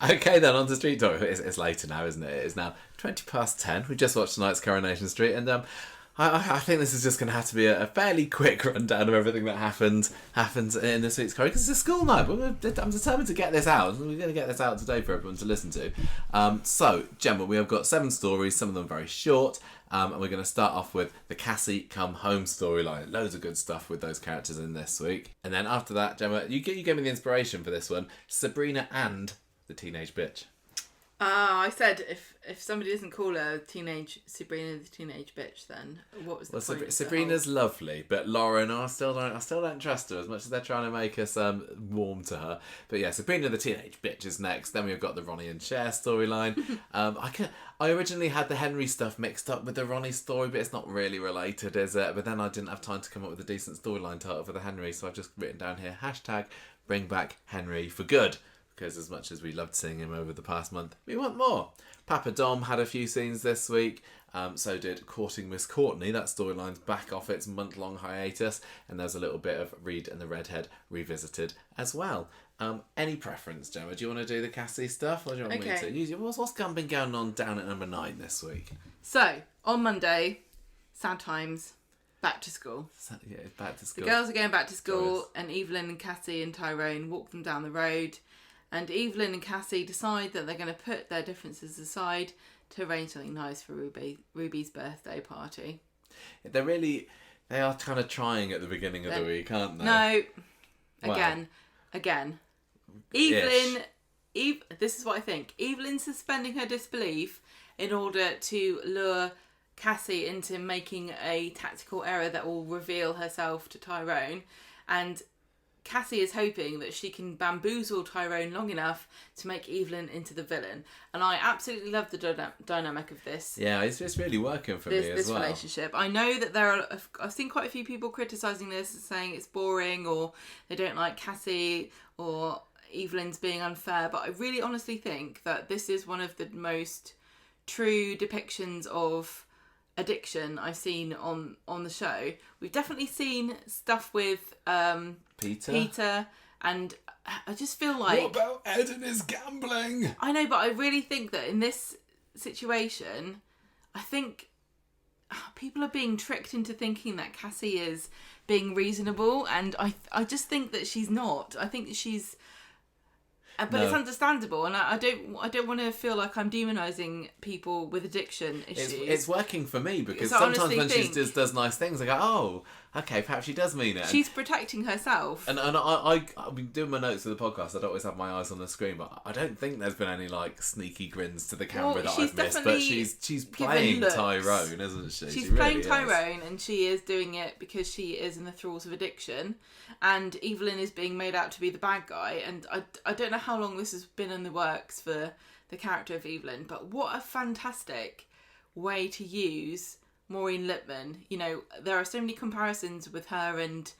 Okay, then on to Street Talk. It's later now, isn't it? It is now 10:20. We just watched tonight's Coronation Street, and I think this is just going to have to be a fairly quick rundown of everything that happened in this week's Corrie, because it's a school night. I'm determined to get this out. We're going to get this out today for everyone to listen to. So, Gemma, we have got 7 stories, some of them very short, and we're going to start off with the Cassie come home storyline. Loads of good stuff with those characters in this week. And then after that, Gemma, you gave me the inspiration for this one, Sabrina and the teenage bitch. I said if somebody doesn't call her Sabrina the teenage bitch, then what was the point? Sabrina's lovely, but Lauren, I still don't trust her as much as they're trying to make us warm to her. But yeah, Sabrina the teenage bitch is next. Then we've got the Ronnie and Cher storyline. I originally had the Henry stuff mixed up with the Ronnie story, but it's not really related, is it? But then I didn't have time to come up with a decent storyline title for the Henry, so I've just written down here #bring back Henry for good. Because as much as we loved seeing him over the past month, we want more. Papa Dom had a few scenes this week. So did Courting Miss Courtney. That storyline's back off its month-long hiatus. And there's a little bit of Reed and the Redhead revisited as well. Any preference, Gemma? Do you want to do the Cassie stuff? Or do you want me to? What's been going on down at number 9 this week? So, on Monday, sad times. Back to school. Yeah, back to school. The girls are going back to school, and Evelyn and Cassie and Tyrone walk them down the road. And Evelyn and Cassie decide that they're going to put their differences aside to arrange something nice for Ruby's birthday party. They are kind of trying at the beginning of the week, aren't they? No. Again. Evelyn, this is what I think. Evelyn's suspending her disbelief in order to lure Cassie into making a tactical error that will reveal herself to Tyrone. And Cassie is hoping that she can bamboozle Tyrone long enough to make Evelyn into the villain. And I absolutely love the dynamic of this. Yeah, it's really working for me as well. This relationship. I know that I've seen quite a few people criticising this and saying it's boring or they don't like Cassie or Evelyn's being unfair. But I really honestly think that this is one of the most true depictions of addiction I've seen on the show. We've definitely seen stuff with Peter, and I just feel like... What about Ed and his gambling? I know, but I really think that in this situation, I think people are being tricked into thinking that Cassie is being reasonable, and I just think that she's not. I think that she's... But it's understandable, and I don't want to feel like I'm demonising people with addiction issues. It's working for me because sometimes when she just does nice things, I go, oh, okay, perhaps she does mean it. She's protecting herself. And I've been doing my notes for the podcast. I don't always have my eyes on the screen, but I don't think there's been any like sneaky grins to the camera that I've missed. But she's playing Tyrone, isn't she? She's playing Tyrone, and she is doing it because she is in the thralls of addiction. And Evelyn is being made out to be the bad guy, and I don't know how long this has been in the works for the character of Evelyn, but what a fantastic way to use Maureen Lipman. You know, there are so many comparisons with her and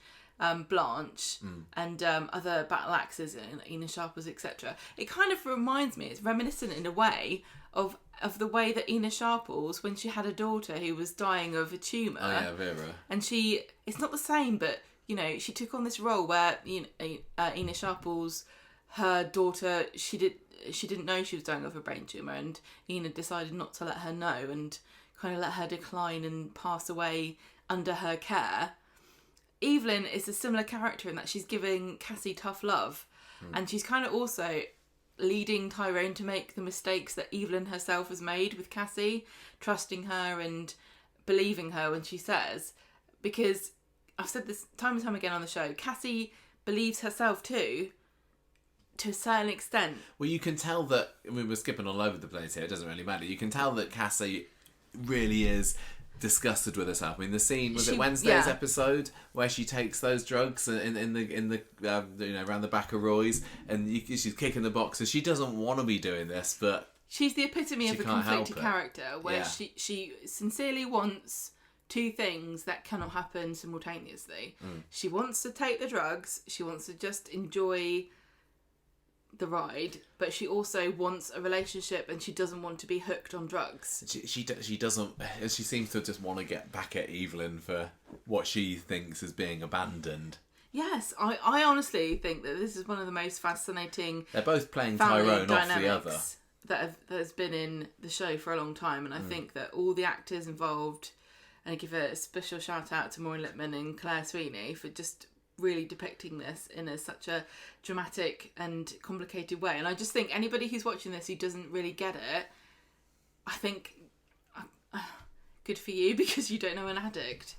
Blanche and other battle axes and Ina Sharples, etc. It kind of reminds me, it's reminiscent in a way of the way that Ina Sharples, when she had a daughter who was dying of a tumour. Oh yeah, Vera. And it's not the same, but you know, she took on this role where Ina Sharples, her daughter, she didn't know she was dying of a brain tumour, and Ina decided not to let her know and kind of let her decline and pass away under her care. Evelyn is a similar character in that she's giving Cassie tough love, and she's kind of also leading Tyrone to make the mistakes that Evelyn herself has made with Cassie, trusting her and believing her when she says, because I've said this time and time again on the show, Cassie believes herself too, to a certain extent. Well, you can tell that, I mean, we're skipping all over the place here, it doesn't really matter. You can tell that Cassie really is disgusted with herself. I mean, the scene, was it Wednesday's episode where she takes those drugs in the around the back of Roy's, and she's kicking the boxes. She doesn't want to be doing this, but she's the epitome of a conflicted character, where she sincerely wants two things that cannot happen simultaneously. She wants to take the drugs, she wants to just enjoy the ride, but she also wants a relationship, and she doesn't want to be hooked on drugs. She doesn't. She seems to just want to get back at Evelyn for what she thinks is being abandoned. Yes, I honestly think that this is one of the most fascinating. They're both playing family Tyrone off the dynamics other. that has been in the show for a long time, and I think that all the actors involved, and I give a special shout out to Maureen Lipman and Claire Sweeney for just really depicting this in such a dramatic and complicated way. And I just think anybody who's watching this who doesn't really get it, I think good for you, because you don't know an addict.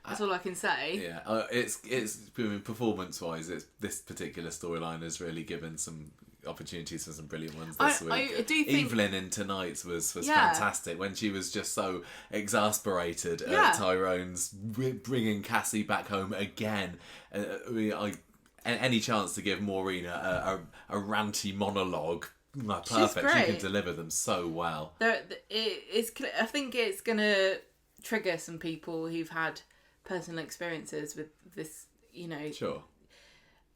That's all I can say. Yeah, it's I mean, performance-wise, this particular storyline has really given some opportunities for some brilliant ones this week. I do think Evelyn in tonight's was fantastic when she was just so exasperated at Tyrone's bringing Cassie back home again. I mean, any chance to give Maureen a ranty monologue, perfect. She can deliver them so well. I think it's going to trigger some people who've had personal experiences with this, Sure.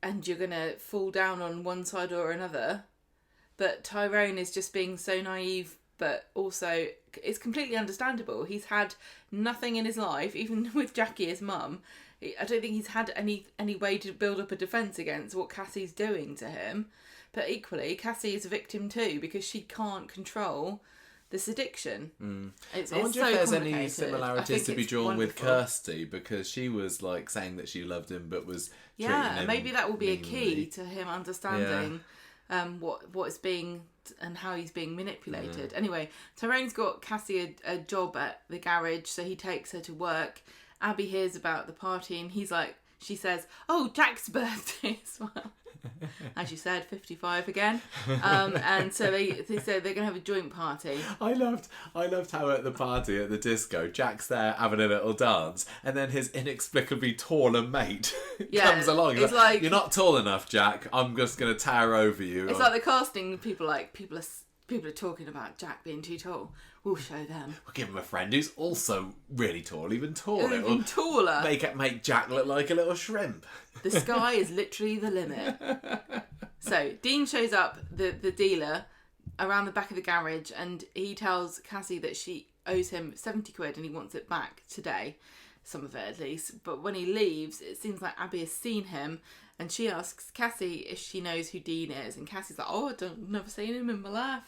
And you're gonna fall down on one side or another. But Tyrone is just being so naive, but also it's completely understandable. He's had nothing in his life, even with Jackie, his mum. I don't think he's had any way to build up a defence against what Cassie's doing to him. But equally, Cassie is a victim too, because she can't control this addiction. I wonder if there's any similarities to be drawn with Kirsty, because she was like saying that she loved him but was treating him maybe that will be meanly. a key to him understanding what is being and how he's being manipulated. Anyway, Tyrone's got Cassie a job at the garage, so he takes her to work. Aadi hears about the party and she says, "Oh, Jack's birthday as well." As you said, 55 again. And so they said they're going to have a joint party. I loved how at the party at the disco, Jack's there having a little dance, and then his inexplicably taller mate comes along. He's like, "You're not tall enough, Jack. I'm just going to tower over you." It's like the casting people are talking about Jack being too tall. We'll show them. We'll give him a friend who's also really tall, even taller. Even taller. Make Jack look like a little shrimp. The sky is literally the limit. So Dean shows up, the dealer, around the back of the garage, and he tells Cassie that she owes him 70 quid and he wants it back today. Some of it at least. But when he leaves, it seems like Aadi has seen him, and she asks Cassie if she knows who Dean is, and Cassie's like, "Oh, never seen him in my life."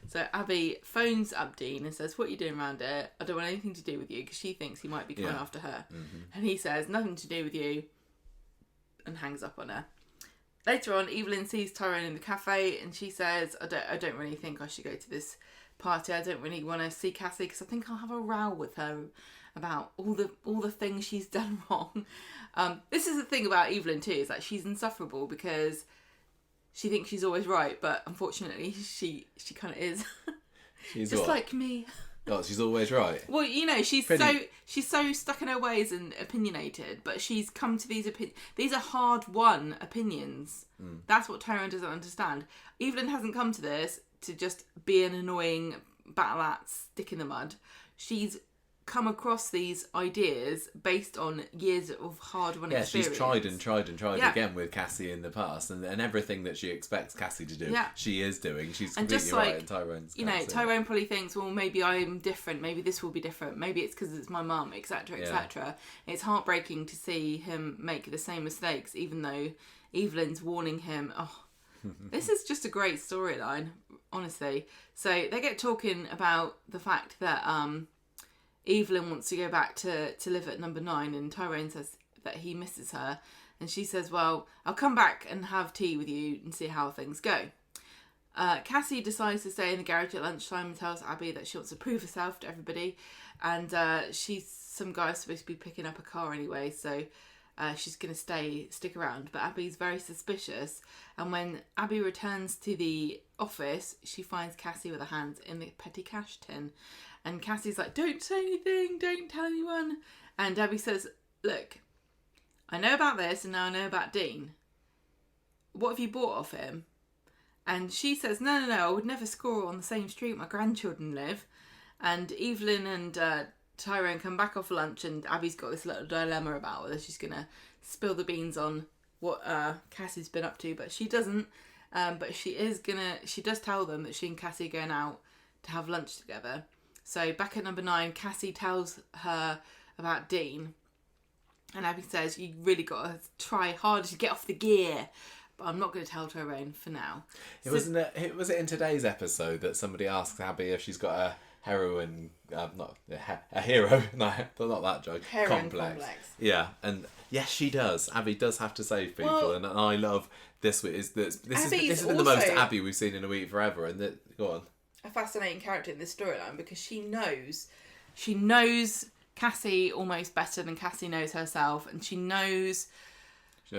So Aadi phones up Dean and says, "What are you doing around here? I don't want anything to do with you," because she thinks he might be coming after her. And he says, "Nothing to do with you," and hangs up on her. Later on, Evelyn sees Tyrone in the cafe, and she says, I don't really think I should go to this party. I don't really want to see Cassie, because I think I'll have a row with her about all the things she's done wrong. This is the thing about Evelyn too, is that she's insufferable because she thinks she's always right, but unfortunately she kind of is. She's just what? like me. Oh, she's always right. Well, she's so stuck in her ways and opinionated, but she's come to these these are hard-won opinions. That's what Tyrone doesn't understand. Evelyn hasn't come to this to just be an annoying battle-axe stick in the mud. She's come across these ideas based on years of hard-won experience. She's tried again with Cassie in the past, and everything that she expects Cassie to do, she is doing. She's completely right. And Tyrone's Tyrone probably thinks, well, maybe I'm different. Maybe this will be different. Maybe it's because it's my mum, etc., etc. It's heartbreaking to see him make the same mistakes, even though Evelyn's warning him. Oh, this is just a great storyline, honestly. So they get talking about the fact that Evelyn wants to go back to live at number 9, and Tyrone says that he misses her, and she says, well, I'll come back and have tea with you and see how things go. Cassie decides to stay in the garage at lunchtime and tells Aadi that she wants to prove herself to everybody, and some guy's supposed to be picking up a car anyway, so she's going to stick around. But Abby's very suspicious, and when Aadi returns to the office, she finds Cassie with her hands in the petty cash tin. And Cassie's like, "Don't say anything, don't tell anyone." And Aadi says, "Look, I know about this and now I know about Dean. What have you bought off him?" And she says, no, I would never score on the same street my grandchildren live. And Evelyn and Tyrone come back off lunch, and Abby's got this little dilemma about whether she's going to spill the beans on what Cassie's been up to, but she doesn't. But she does tell them that she and Cassie are going out to have lunch together. So back at number 9, Cassie tells her about Dean, And Aadi says, you really got to try harder to get off the gear. But I'm not going to tell Tyrone for now. Was it in today's episode that somebody asked Aadi if she's got a heroin, not a hero, no, not that joke, Heroin complex. Yeah, and yes, she does. Aadi does have to save people, Well, and I love this. This has been the most Aadi we've seen in A Week Forever, and go on. A fascinating character in this storyline because she knows Cassie almost better than Cassie knows herself, and she knows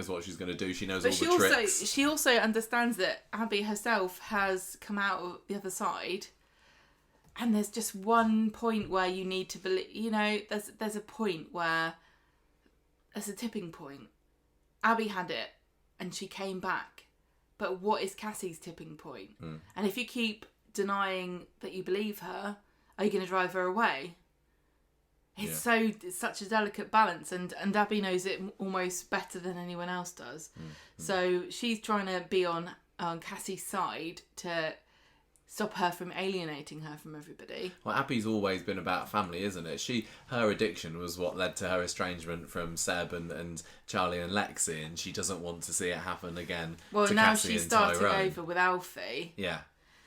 what she's going to do. She knows but all the tricks. She also understands that Aadi herself has come out of the other side, and there's just one point where you need to believe. You know, there's a point where there's a tipping point. Aadi had it, and she came back. But what is Cassie's tipping point? And if you keep denying that you believe her, are you going to drive her away? It's such a delicate balance, and Aadi knows it almost better than anyone else does. So she's trying to be on Cassie's side to stop her from alienating her from everybody. Well, Aadi's always been about family, isn't it? Her addiction was what led to her estrangement from Seb and Charlie and Lexi, and she doesn't want to see it happen again. Well, to now Cassie she's and starting Tyrone. over with Alfie. Yeah.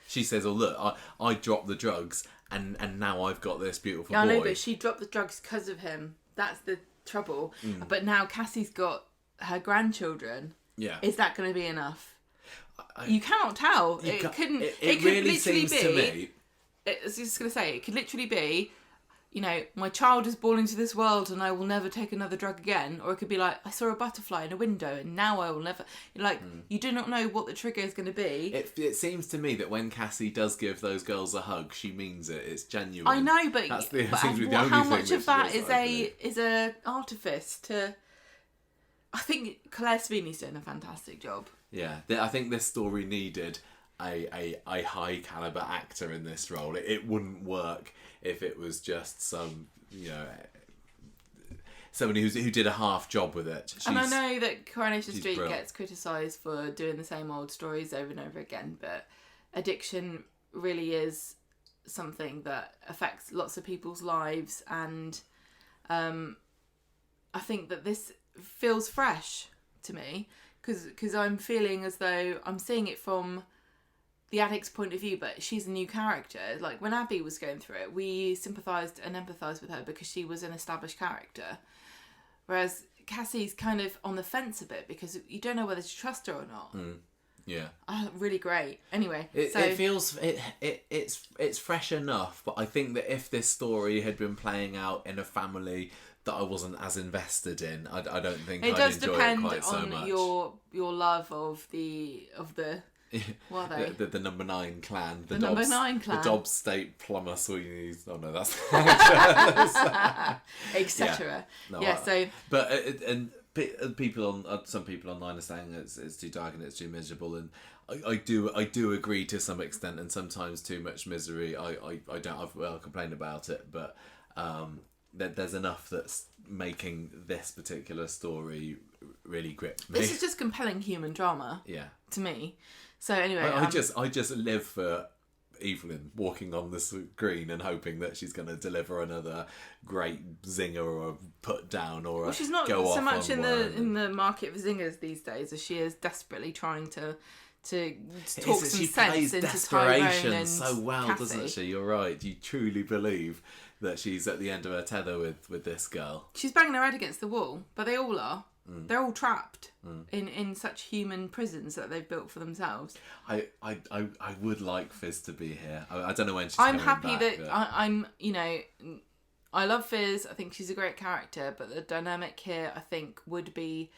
She says, oh, look, I dropped the drugs, and now I've got this beautiful boy. I know, but she dropped the drugs because of him. That's the trouble. But now Cassie's got her grandchildren. Yeah. Is that going to be enough? You cannot tell. It could really literally seems be, to me. I was just going to say, it could literally be, you know, my child is born into this world and I will never take another drug again. Or it could be like, I saw a butterfly in a window and now I will never... Like, you do not know what the trigger is going to be. It seems to me that when Cassie does give those girls a hug, she means it. It's genuine. I know, but, how much of that is a artifice to... I think Claire Sweeney's doing a fantastic job. Yeah, I think this story needed a high caliber actor in this role. It wouldn't work if it was just some, you know, somebody who did a half job with it. And I know that Coronation Street brilliant. gets criticised for doing the same old stories over and over again, but addiction really is something that affects lots of people's lives, and I think that this feels fresh to me because I'm feeling as though I'm seeing it from the addict's point of view, but she's a new character. Like when Aadi was going through it, we sympathised and empathised with her because she was an established character, whereas Cassie's kind of on the fence a bit because you don't know whether to trust her or not. Yeah. Really great. Anyway, it feels it's fresh enough, but I think that if this story had been playing out in a family that I wasn't as invested in, I don't think I'd enjoy it quite so much. It does depend on your love of the what are they? The number 9 clan. The number 9 clan. The Dobbs State Plumber Sweeney's. Oh no, that's etc. But people some people online are saying it's too dark and it's too miserable, and I do agree to some extent, and sometimes too much misery. I'll complain about it, but there's enough that's making this particular story really grip me. This is just compelling human drama. Yeah. To me. So anyway, I just live for Evelyn walking on the screen and hoping that she's going to deliver another great zinger or a put down or she's not go so off much on in the market for zingers these days as she is desperately trying to talk some sense into Tyrone and so well, Cassie. doesn't she? You're right. You truly believe that she's at the end of her tether with this girl. She's banging her head against the wall, but they all are. They're all trapped in such human prisons that they've built for themselves. I would like Fizz to be here. I don't know when she's I'm coming happy back, that but... I'm you know, I love Fizz. I think she's a great character, but the dynamic here I think would be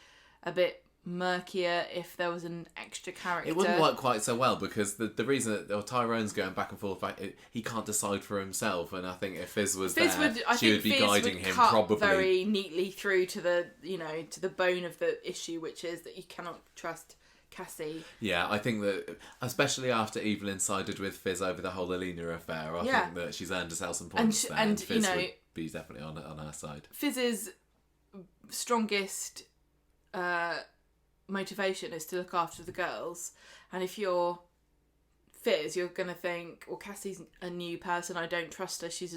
a bit murkier if there was an extra character. It wouldn't work quite so well because the reason that Tyrone's going back and forth, he can't decide for himself, and I think if Fizz was there, she would be guiding him probably very neatly through to the bone of the issue, which is that you cannot trust Cassie. Yeah, I think that especially after Evelyn sided with Fizz over the whole Alina affair, I think that she's earned herself some points there, and Fizz would be definitely on her side. Fizz's strongest motivation is to look after the girls, and if you're Fizz, you're gonna think, well, Cassie's a new person, I don't trust her, she's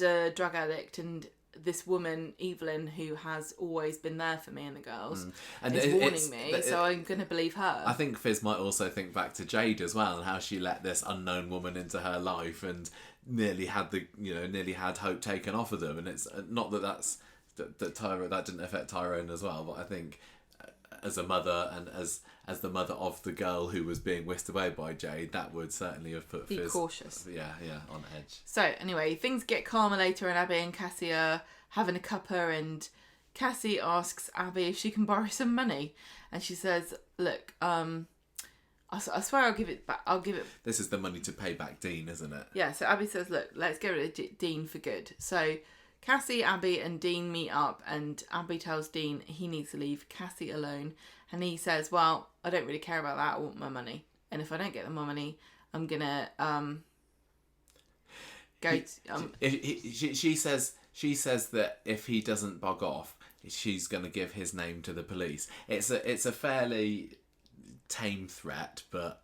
a drug addict, and this woman, Evelyn, who has always been there for me and the girls, And is warning me, so I'm going to believe her. I think Fizz might also think back to Jade as well, and how she let this unknown woman into her life and nearly had hope taken off of them. And it's not that Tyrone, that didn't affect Tyrone as well, but I think as a mother and as the mother of the girl who was being whisked away by Jade, that would certainly have put Be Fizz cautious. Yeah, on edge. So anyway, things get calmer later, and Aadi and Cassie are having a cuppa, and Cassie asks Aadi if she can borrow some money, and she says, "Look, I swear I'll give it back. I'll give it." This is the money to pay back Dean, isn't it? Yeah. So Aadi says, "Look, let's get rid of Dean for good." So Cassie, Aadi, and Dean meet up, and Aadi tells Dean he needs to leave Cassie alone, and he says, "Well, I don't really care about that. I want my money, and if I don't get my money, I'm gonna go." She says that if he doesn't bog off, she's going to give his name to the police. It's a fairly tame threat, but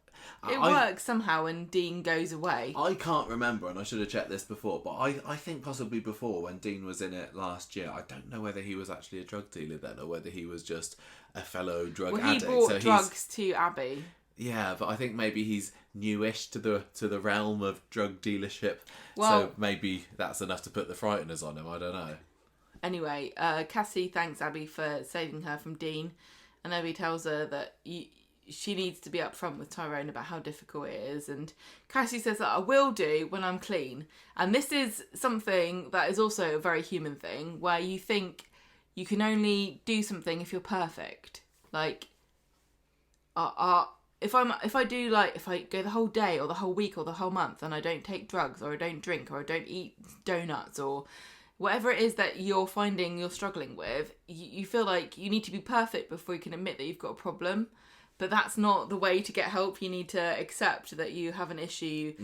it works somehow, and Dean goes away. I can't remember, and I should have checked this before, but I think possibly before, when Dean was in it last year, I don't know whether he was actually a drug dealer then, or whether he was just a fellow drug addict. He brought drugs to Aadi. Yeah, but I think maybe he's newish to the realm of drug dealership, well, so maybe that's enough to put the frighteners on him. I don't know. Anyway, Cassie thanks Aadi for saving her from Dean, and Aadi tells her that she needs to be upfront with Tyrone about how difficult it is, and Cassie says that I will do when I'm clean. And this is something that is also a very human thing, where you think you can only do something if you're perfect. Like, if I go the whole day or the whole week or the whole month and I don't take drugs or I don't drink or I don't eat donuts or whatever it is that you're finding you're struggling with, you feel like you need to be perfect before you can admit that you've got a problem. But that's not the way to get help. You need to accept that you have an issue,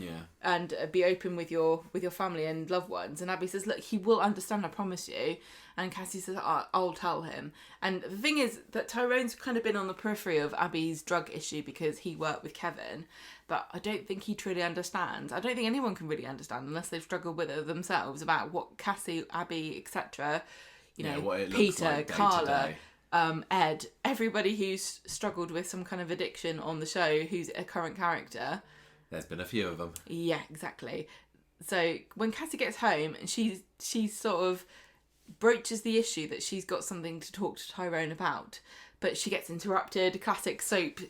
and be open with your family and loved ones. And Aadi says, "Look, he will understand, I promise you." And Cassie says, "I'll tell him." And the thing is that Tyrone's kind of been on the periphery of Abby's drug issue because he worked with Kevin, but I don't think he truly understands. I don't think anyone can really understand unless they've struggled with it themselves about what Cassie, Abby, etc. What it looks Peter, like day Carla. to day. Ed, everybody who's struggled with some kind of addiction on the show who's a current character. There's been a few of them. Yeah, exactly. So when Cassie gets home and she sort of broaches the issue that she's got something to talk to Tyrone about, but she gets interrupted. Classic soap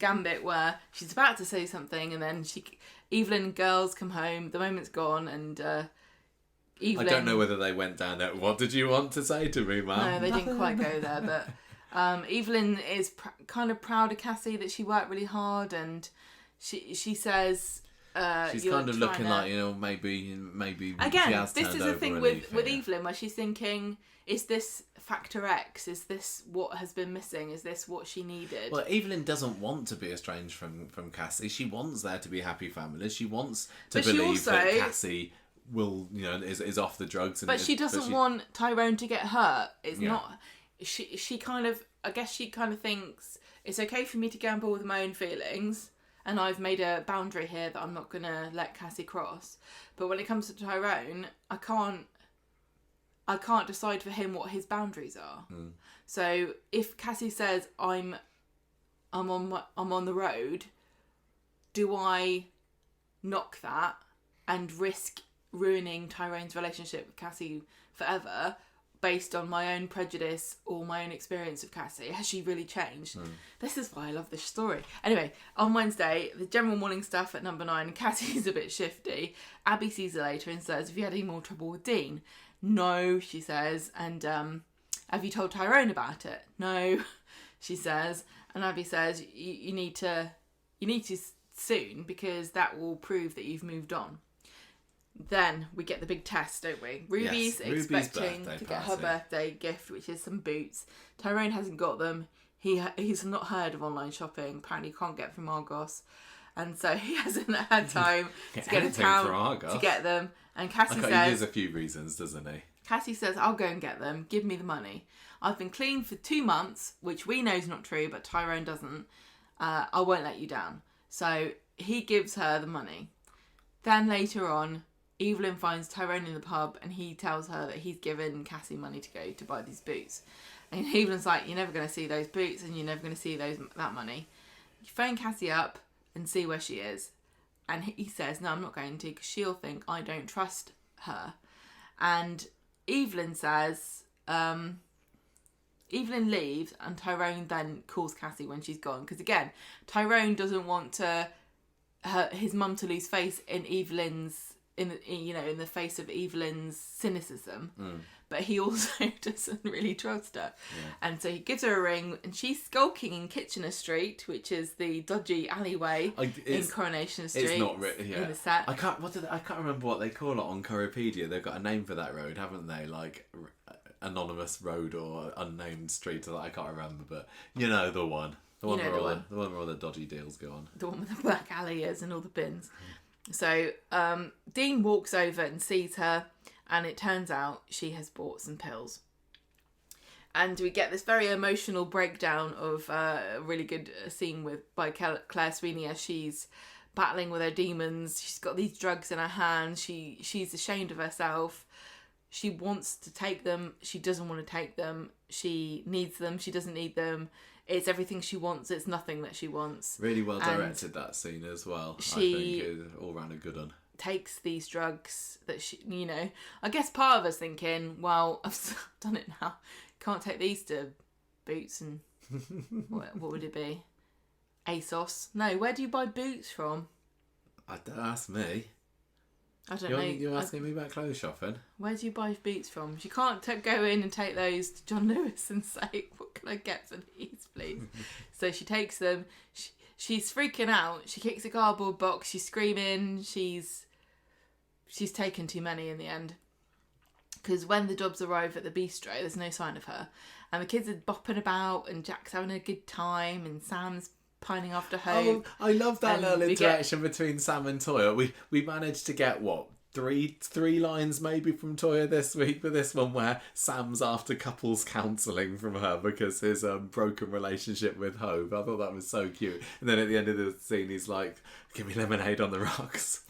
gambit where she's about to say something and then Evelyn girls come home, the moment's gone, and Evelyn, I don't know whether they went down there. What did you want to say to me, Mum? No, they didn't quite go there, but Evelyn is kind of proud of Cassie that she worked really hard, and she says she's kind of looking like, maybe again, she has this turned is the over thing a with leaf, Evelyn, where she's thinking, is this factor X? Is this what has been missing? Is this what she needed? Well, Evelyn doesn't want to be estranged from Cassie. She wants there to be happy families. She wants to believe that Cassie will, is off the drugs. But she doesn't want Tyrone to get hurt. It's not. She kind of, I guess she kind of thinks it's okay for me to gamble with my own feelings, and I've made a boundary here that I'm not gonna let Cassie cross. But when it comes to Tyrone, I can't decide for him what his boundaries are. So if Cassie says I'm on the road, do I knock that and risk ruining Tyrone's relationship with Cassie forever based on my own prejudice or my own experience of Cassie? Has she really changed? This is why I love this story. Anyway, on Wednesday, the general morning stuff at number 9, Cassie's a bit shifty. Aadi sees her later and says, "Have you had any more trouble with Dean?" "No," she says. "And have you told Tyrone about it?" "No," she says. And Aadi says, you need to soon, because that will prove that you've moved on." Then we get the big test, don't we? Ruby's expecting to get her birthday gift, which is some boots. Tyrone hasn't got them. He's not heard of online shopping. Apparently can't get from Argos. And so he hasn't had time to get to town to get them. And Cassie says... He gives a few reasons, doesn't he? Cassie says, "I'll go and get them. Give me the money. I've been clean for 2 months," which we know is not true, but Tyrone doesn't. "I won't let you down." So he gives her the money. Then later on, Evelyn finds Tyrone in the pub and he tells her that he's given Cassie money to go to buy these boots. And Evelyn's like, you're never going to see those boots and you're never going to see that money. You phone Cassie up and see where she is. And he says, no, I'm not going to because she'll think I don't trust her. And Evelyn says, Evelyn leaves and Tyrone then calls Cassie when she's gone. Because again, Tyrone doesn't want his mum to lose face in Evelyn's, in the face of Evelyn's cynicism. But he also doesn't really trust her. Yeah. And so he gives her a ring and she's skulking in Kitchener Street, which is the dodgy alleyway in Coronation Street. It's not really, yeah. In the set. I can't remember what they call it on Coropedia. They've got a name for that road, haven't they? Like anonymous road or unnamed street. I can't remember, but you know the one. The one where all the dodgy deals go on. The one with the black alley is and all the bins. So Dean walks over and sees her, and it turns out she has bought some pills. And we get this very emotional breakdown of a really good scene by Claire Sweeney as she's battling with her demons. She's got these drugs in her hand. She's ashamed of herself. She wants to take them. She doesn't want to take them. She needs them. She doesn't need them. It's everything she wants. It's nothing that she wants. Really well directed, that scene as well. I think is all round a good one. Takes these drugs that she, I guess part of us thinking, well, I've done it now. Can't take these to Boots and what would it be? ASOS? No, where do you buy boots from? Don't ask me. I don't know. You're asking me about clothes shopping? Where do you buy boots from? You can't go in and take those to John Lewis and say, what can I get for these, please? So she takes them. She's freaking out. She kicks a cardboard box. She's screaming. She's taken too many in the end. Because when the Dobbs arrive at the bistro, there's no sign of her. And the kids are bopping about and Jack's having a good time and Sam's pining after Hope. Oh, I love that little interaction between Sam and Toya. We managed to get, three lines maybe from Toya this week, but this one where Sam's after couples counselling from her because his broken relationship with Hope. I thought that was so cute. And then at the end of the scene, he's like, "Give me lemonade on the rocks."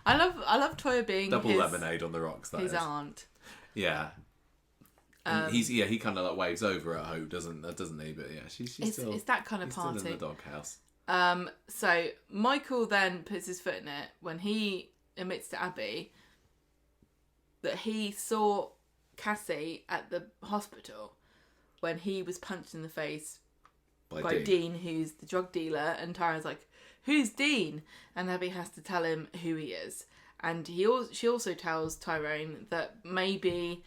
I love Toya being double lemonade on the rocks. That his is. aunt. Yeah. He kind of like waves over at Hope, doesn't he? But yeah, she's still. It's that kind of party. Still in the doghouse. So Michael then puts his foot in it when he admits to Abby that he saw Cassie at the hospital when he was punched in the face by Dean, who's the drug dealer, and Tyrone's like, "Who's Dean?" And Abby has to tell him who he is, and she also tells Tyrone that maybe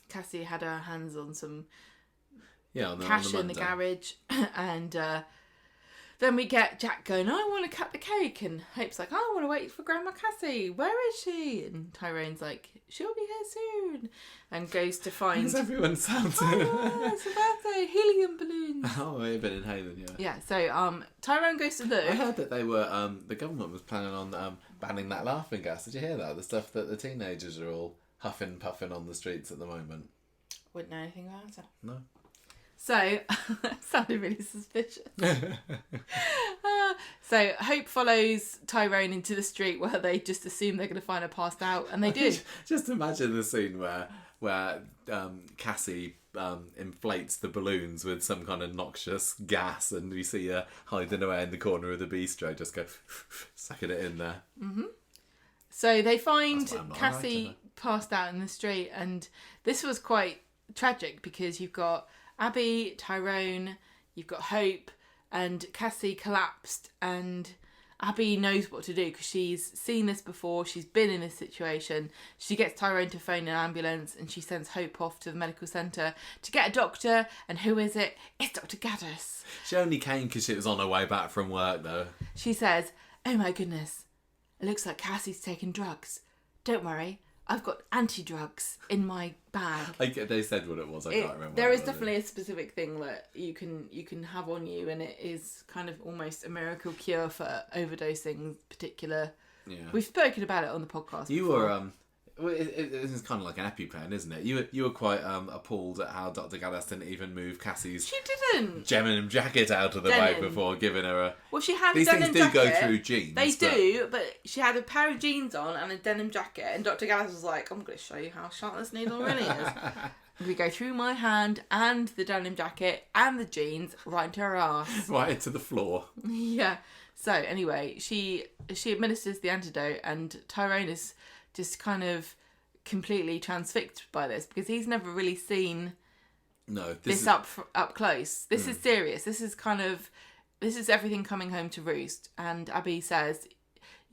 Cassie had her hands on some cash in the garage, and then we get Jack going, "I want to cut the cake," and Hope's like, "I want to wait for Grandma Cassie. Where is she?" And Tyrone's like, "She'll be here soon," and goes to find. Because everyone sounds. Oh, it's a birthday, helium balloons. Oh, they've been inhaling, yeah. Yeah. So Tyrone goes to look. I heard that they were the government was planning on banning that laughing gas. Did you hear that? The stuff that the teenagers are all huffing puffing on the streets at the moment. Wouldn't know anything about it. No. So, sounded really suspicious. So, Hope follows Tyrone into the street where they just assume they're going to find her passed out, and they do. Just imagine the scene where Cassie inflates the balloons with some kind of noxious gas, and we see her hiding away in the corner of the bistro, just go sucking it in there. Mm-hmm. So they find Cassie passed out in the street, and this was quite tragic because you've got Abby, Tyrone, you've got Hope, and Cassie collapsed, and Abby knows what to do because she's seen this before, she's been in this situation. She gets Tyrone to phone an ambulance and she sends Hope off to the medical centre to get a doctor, and who is it? It's Dr. Gaddis. She only came because she was on her way back from work though. She says, "Oh my goodness, it looks like Cassie's taking drugs. Don't worry, I've got anti-drugs in my bag." They said what it was. I can't remember. There is definitely a specific thing that you can have on you, and it is kind of almost a miracle cure for overdosing. Particular. Yeah. We've spoken about it on the podcast. You before. were Well, it's kind of like an EpiPen, isn't it? You were quite appalled at how Dr. Gaddis didn't even move Cassie's She didn't. denim jacket out of the way before giving her a... Well, she had These a denim things do jacket. go through jeans. They do, but she had a pair of jeans on and a denim jacket, and Dr. Gaddis was like, I'm going to show you how sharp this needle really is. We go through my hand and the denim jacket and the jeans right into her ass. Right into the floor. Yeah. So anyway, she administers the antidote, and Tyrone is just kind of completely transfixed by this because he's never really seen this up close. This is serious. This is everything coming home to roost. And Aadi says,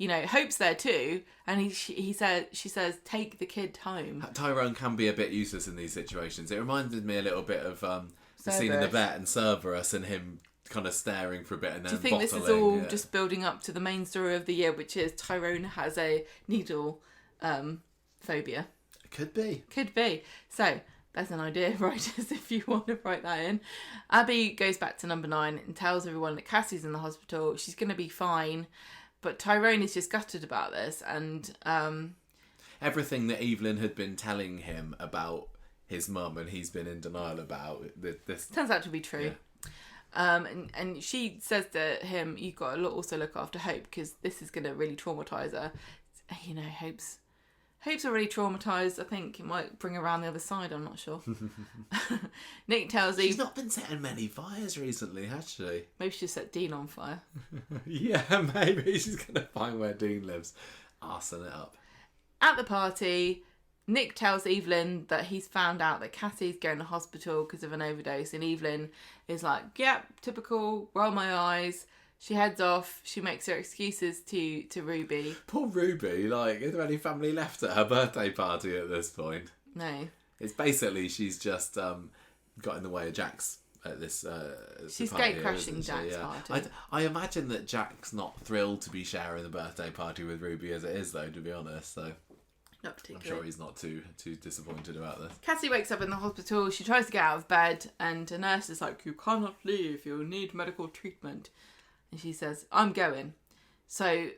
Hope's there too, and she says, take the kid home. Tyrone can be a bit useless in these situations. It reminded me a little bit of the scene in the vet and Cerberus and him kind of staring for a bit and then Do you think this is all just building up to the main story of the year, which is Tyrone has a needle phobia? Could be. So there's an idea, writers, if you want to write that in. Aadi goes back to number 9 and tells everyone that Cassie's in the hospital. She's going to be fine, but Tyrone is just gutted about this, and everything that Evelyn had been telling him about his mum and he's been in denial about this turns out to be true. Yeah. And she says to him, you've got to also look after Hope because this is going to really traumatise her. Hope's already traumatised. I think it might bring her around the other side. I'm not sure. Nick tells She's not been setting many fires recently, has she? Maybe she set Dean on fire. Yeah, maybe she's going to find where Dean lives. Arson it up. At the party, Nick tells Evelyn that he's found out that Cassie's going to hospital because of an overdose, and Evelyn is like, yep, typical, roll my eyes. She heads off. She makes her excuses to Ruby. Poor Ruby, is there any family left at her birthday party at this point? No. It's basically she's just got in the way of Jack's at this she's party, gate crashing Jack's party. I imagine that Jack's not thrilled to be sharing the birthday party with Ruby as it is, though, to be honest, so... Not particularly. I'm sure he's not too disappointed about this. Cassie wakes up in the hospital. She tries to get out of bed, and a nurse is like, you cannot leave. You'll need medical treatment. And she says, I'm going. So,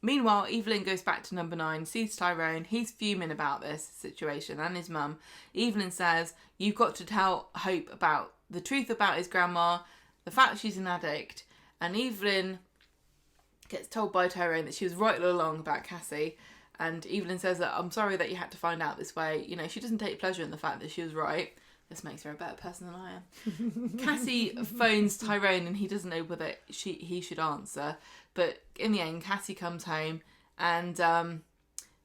meanwhile, Evelyn goes back to number 9, sees Tyrone. He's fuming about this situation and his mum. Evelyn says, you've got to tell Hope about the truth about his grandma, the fact she's an addict. And Evelyn gets told by Tyrone that she was right all along about Cassie. And Evelyn says that, I'm sorry that you had to find out this way. She doesn't take pleasure in the fact that she was right. This makes her a better person than I am. Cassie phones Tyrone and he doesn't know whether he should answer. But in the end, Cassie comes home and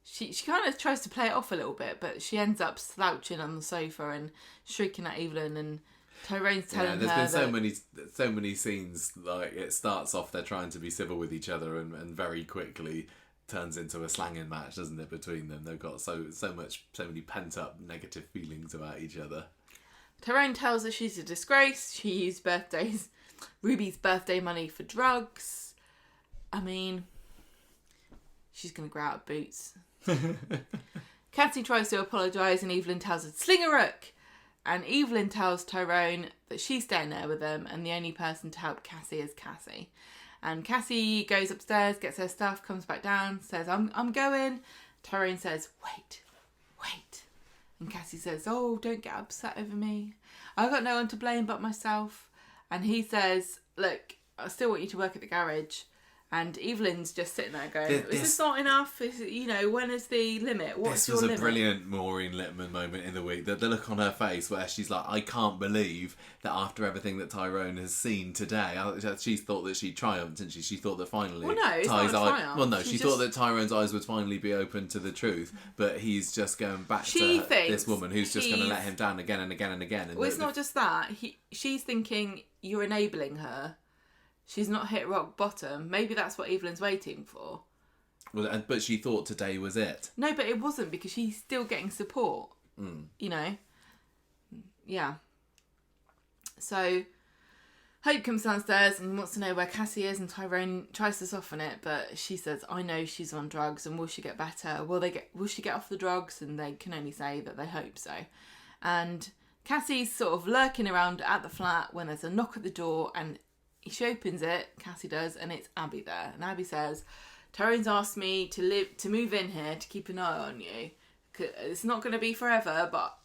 she kind of tries to play it off a little bit, but she ends up slouching on the sofa and shrieking at Evelyn, and Tyrone's telling her there's been so many scenes, like it starts off they're trying to be civil with each other and very quickly turns into a slanging match, doesn't it, between them? They've got so many pent up negative feelings about each other. Tyrone tells her she's a disgrace. She used Ruby's birthday money for drugs. I mean, she's going to grow out boots. Cassie tries to apologise and Evelyn tells her to sling a rook. And Evelyn tells Tyrone that she's staying there with them and the only person to help Cassie is Cassie. And Cassie goes upstairs, gets her stuff, comes back down, says, I'm going. Tyrone says, wait. And Cassie says, oh, don't get upset over me. I've got no one to blame but myself. And he says, look, I still want you to work at the garage. And Evelyn's just sitting there going, is this not enough? When is the limit? What's your limit? This was a brilliant Maureen Lipman moment in the week. The look on her face where she's like, I can't believe that after everything that Tyrone has seen today, she thought that she triumphed, didn't she? She thought that finally... Well, no, it's not a triumph. Well, no, she thought that Tyrone's eyes would finally be open to the truth, but he's just going back to this woman who's just going to let him down again and again and again. And well, it's not just that. She's thinking, you're enabling her. She's not hit rock bottom. Maybe that's what Evelyn's waiting for. Well, but she thought today was it. No, but it wasn't because she's still getting support. Yeah. So Hope comes downstairs and wants to know where Cassie is, and Tyrone tries to soften it, but she says, I know she's on drugs, and will she get better? Will she get off the drugs? And they can only say that they hope so. And Cassie's sort of lurking around at the flat when there's a knock at the door, and she opens it, Cassie does, and it's Aadi there. And Aadi says, Tyrone's asked me to move in here to keep an eye on you. It's not going to be forever, but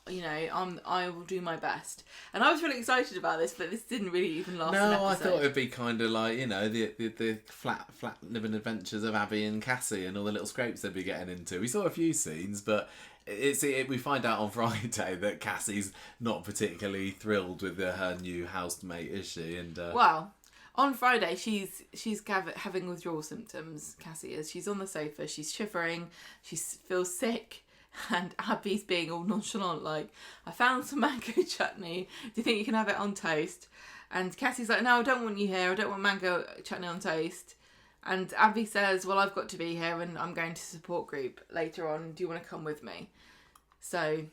I will do my best. And I was really excited about this, but this didn't really even last an episode. No, I thought it'd be kind of like, the flat living adventures of Aadi and Cassie and all the little scrapes they'd be getting into. We saw a few scenes, but we find out on Friday that Cassie's not particularly thrilled with her new housemate, is she? And well, on Friday she's having withdrawal symptoms. Cassie is. She's on the sofa. She's shivering. She feels sick. And Abby's being all nonchalant, like, I found some mango chutney. Do you think you can have it on toast? And Cassie's like, no, I don't want you here. I don't want mango chutney on toast. And Abby says, well, I've got to be here and I'm going to support group later on. Do you want to come with me? So,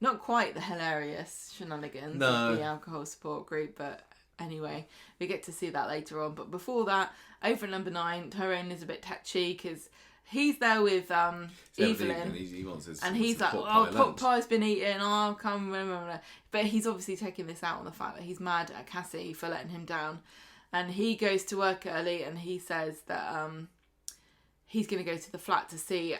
not quite the hilarious shenanigans of the alcohol support group, but anyway, we get to see that later on. But before that, over at number 9, Tyrone is a bit touchy because he's there with Evelyn. He wants his, and he's like, pork pie's been eaten, I'll come. Blah, blah, blah. But he's obviously taking this out on the fact that he's mad at Cassie for letting him down. And he goes to work early and he says that he's going to go to the flat to see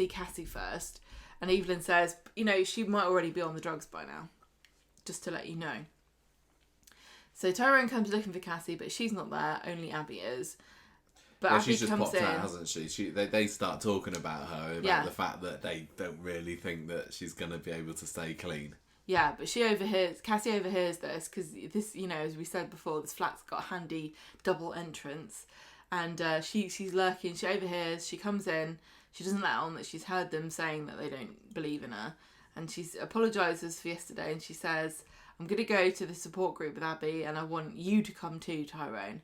Cassie first. And Evelyn says, she might already be on the drugs by now, just to let you know. So Tyrone comes looking for Cassie, but she's not there, only Abby is. But Abby she's just comes popped in. out, hasn't she? They start talking about her, about the fact that they don't really think that she's going to be able to stay clean. Yeah, but Cassie overhears this, because this, as we said before, this flat's got a handy double entrance. And she's lurking, she overhears, she comes in, she doesn't let on that she's heard them saying that they don't believe in her. And she apologises for yesterday and she says, I'm going to go to the support group with Abby and I want you to come too, Tyrone.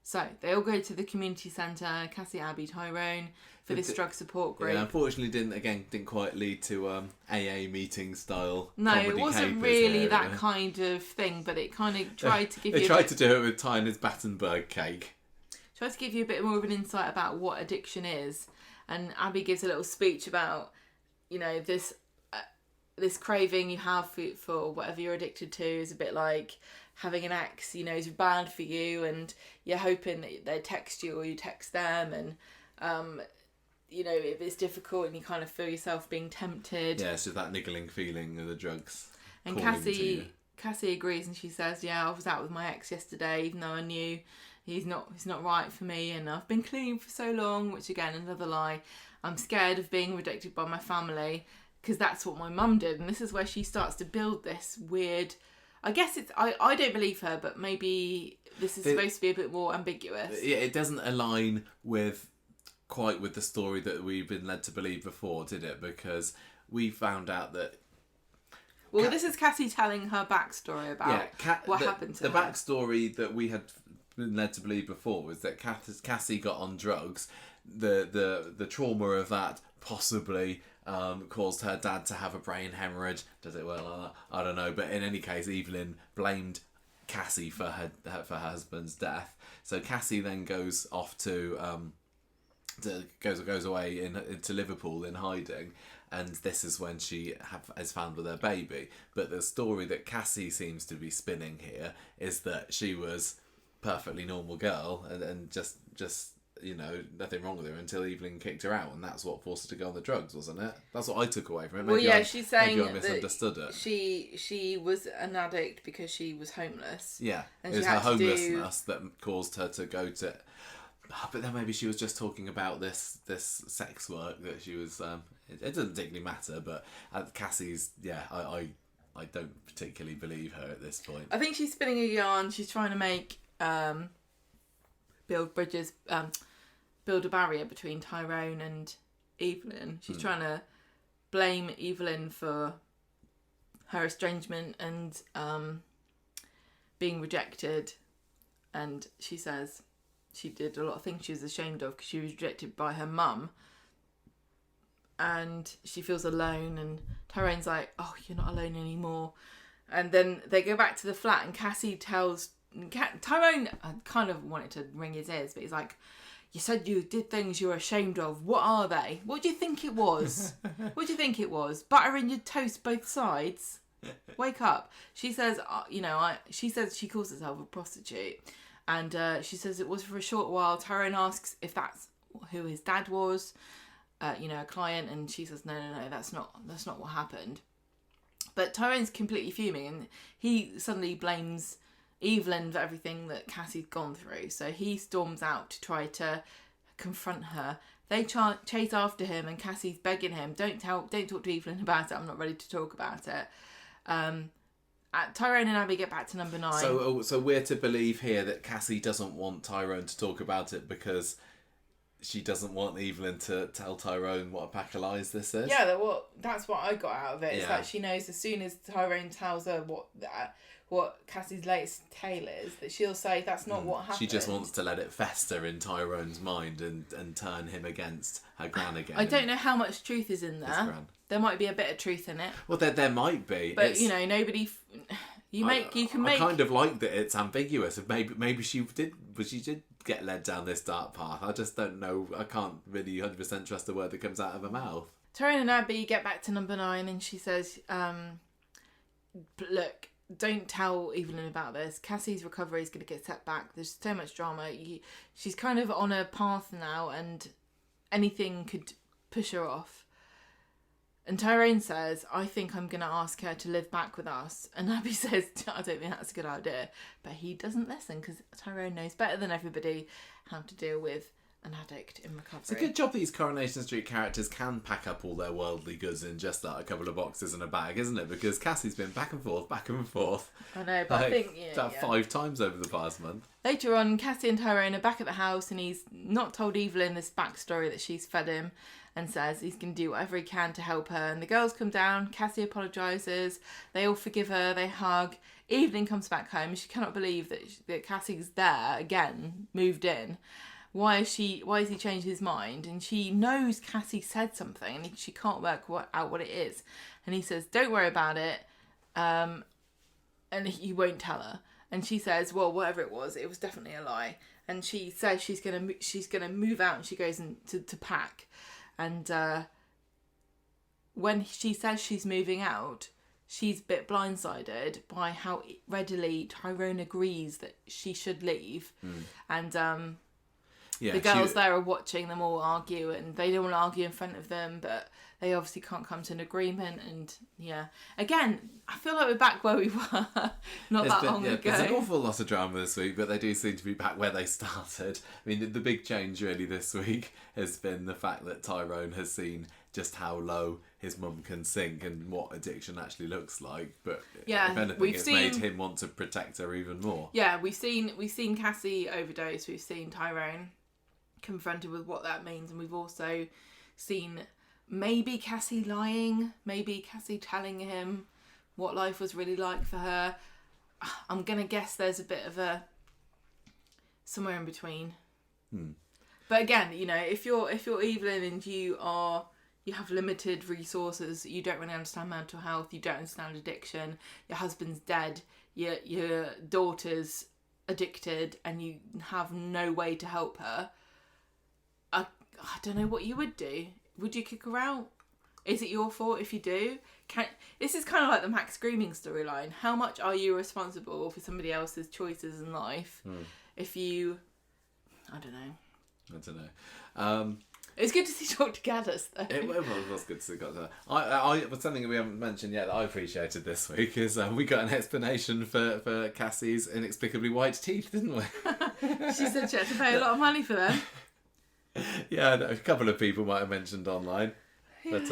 So they all go to the community centre, Cassie, Abby, Tyrone, for this drug support group. Yeah, unfortunately didn't quite lead to AA meeting style. No, it wasn't really that kind of thing, but it kind of tried to give you... They tried to do it with Tyner's Battenberg cake. Tried to give you a bit more of an insight about what addiction is. And Abby gives a little speech about, this craving you have for whatever you're addicted to is a bit like having an ex, is bad for you and you're hoping that they text you or you text them and, if it's difficult and you kind of feel yourself being tempted. Yeah, it's just that niggling feeling of the drugs. And Cassie agrees and she says, yeah, I was out with my ex yesterday even though I knew he's not right for me and I've been clean for so long, which again, another lie. I'm scared of being rejected by my family because that's what my mum did. And this is where she starts to build this weird... I guess I don't believe her, but maybe this is supposed to be a bit more ambiguous. Yeah, it doesn't align with the story that we've been led to believe before, did it? Because we found out that... Well, this is Cassie telling her backstory about what happened to her. The backstory that we had been led to believe before was that Cassie got on drugs. The trauma of that possibly... caused her dad to have a brain hemorrhage. Does it work like that? I don't know. But in any case, Evelyn blamed Cassie for her husband's death. So Cassie then goes off goes away into Liverpool in hiding, and this is when she is found with her baby. But the story that Cassie seems to be spinning here is that she was perfectly normal girl and just nothing wrong with her until Evelyn kicked her out, and that's what forced her to go on the drugs, wasn't it? That's what I took away from it. Maybe she's saying maybe I misunderstood it. She was an addict because she was homeless. Yeah, and it was her homelessness that caused her to go to... But then maybe she was just talking about this sex work that she was... It doesn't particularly matter, but Cassie's... Yeah, I don't particularly believe her at this point. I think she's spinning a yarn. She's trying to make... build bridges... build a barrier between Tyrone and Evelyn. She's trying to blame Evelyn for her estrangement and being rejected. And she says she did a lot of things she was ashamed of because she was rejected by her mum. And she feels alone. And Tyrone's like, oh, you're not alone anymore. And then they go back to the flat and Cassie tells... Tyrone, I kind of wanted to ring his ears, but he's like... You said you did things you're ashamed of. What are they? What do you think it was? What do you think it was? Butter in your toast both sides? Wake up. She says, she says she calls herself a prostitute. And she says it was for a short while. Tyrone asks if that's who his dad was, a client, and she says, no, that's not what happened. But Tyrone's completely fuming, and he suddenly blames Evelyn for everything that Cassie's gone through. So he storms out to try to confront her. They chase after him, and Cassie's begging him, don't talk to Evelyn about it. I'm not ready to talk about it. Tyrone and Aadi get back to number 9. So we're to believe here that Cassie doesn't want Tyrone to talk about it because she doesn't want Evelyn to tell Tyrone what a pack of lies this is? Yeah, that's what I got out of it. It's like she knows as soon as Tyrone tells her what Cassie's latest tale is, that she'll say that's not what happened. She just wants to let it fester in Tyrone's mind and turn him against her gran again. I don't know how much truth is in there. There might be a bit of truth in it. Well, there might be. But, nobody... I kind of like that it's ambiguous. Maybe she did get led down this dark path. I just don't know. I can't really 100% trust the word that comes out of her mouth. Tyrone and Aadi get back to number 9, and she says, look, don't tell Evelyn about this. Cassie's recovery is going to get set back. There's so much drama. She's kind of on a path now, and anything could push her off. And Tyrone says, I think I'm going to ask her to live back with us. And Aadi says, I don't think that's a good idea. But he doesn't listen because Tyrone knows better than everybody how to deal with an addict in recovery. It's a good job these Coronation Street characters can pack up all their worldly goods in just like a couple of boxes and a bag, isn't it? Because Cassie's been back and forth. I know, but I think... 5 times over the past month. Later on, Cassie and Tyrone are back at the house, and he's not told Evelyn this backstory that she's fed him, and says he's going to do whatever he can to help her. And the girls come down, Cassie apologises, they all forgive her, they hug. Evelyn comes back home, and she cannot believe that Cassie's there again, moved in. Why has he changed his mind? And she knows Cassie said something, and she can't work out what it is. And he says, don't worry about it, and he won't tell her. And she says, well, whatever it was definitely a lie. And she says she's gonna move out, and she goes to pack. And when she says she's moving out, she's a bit blindsided by how readily Tyrone agrees that she should leave. And the girls there are watching them all argue, and they don't want to argue in front of them, but they obviously can't come to an agreement. And again, I feel like we're back where we were not that long ago. There's an awful lot of drama this week, but they do seem to be back where they started. I mean, the big change really this week has been the fact that Tyrone has seen just how low his mum can sink and what addiction actually looks like. But if anything, it's made him want to protect her even more. Yeah, we've seen Cassie overdose. We've seen Tyrone confronted with what that means, and we've also seen maybe Cassie lying, maybe Cassie telling him what life was really like for her. I'm gonna guess there's a bit of a somewhere in between. But again, if you're Evelyn and you have limited resources, you don't really understand mental health, you don't understand addiction, your husband's dead, your daughter's addicted, and you have no way to help her, I don't know what you would do. Would you kick her out? Is it your fault if you do? This is kind of like the Max Grooming storyline. How much are you responsible for somebody else's choices in life? If you... I don't know. It's good to see Dr. Gaddis, though. It was good to see Dr. But something we haven't mentioned yet that I appreciated this week is we got an explanation for Cassie's inexplicably white teeth, didn't we? She said she had to pay a lot of money for them. Yeah, a couple of people might have mentioned online. But,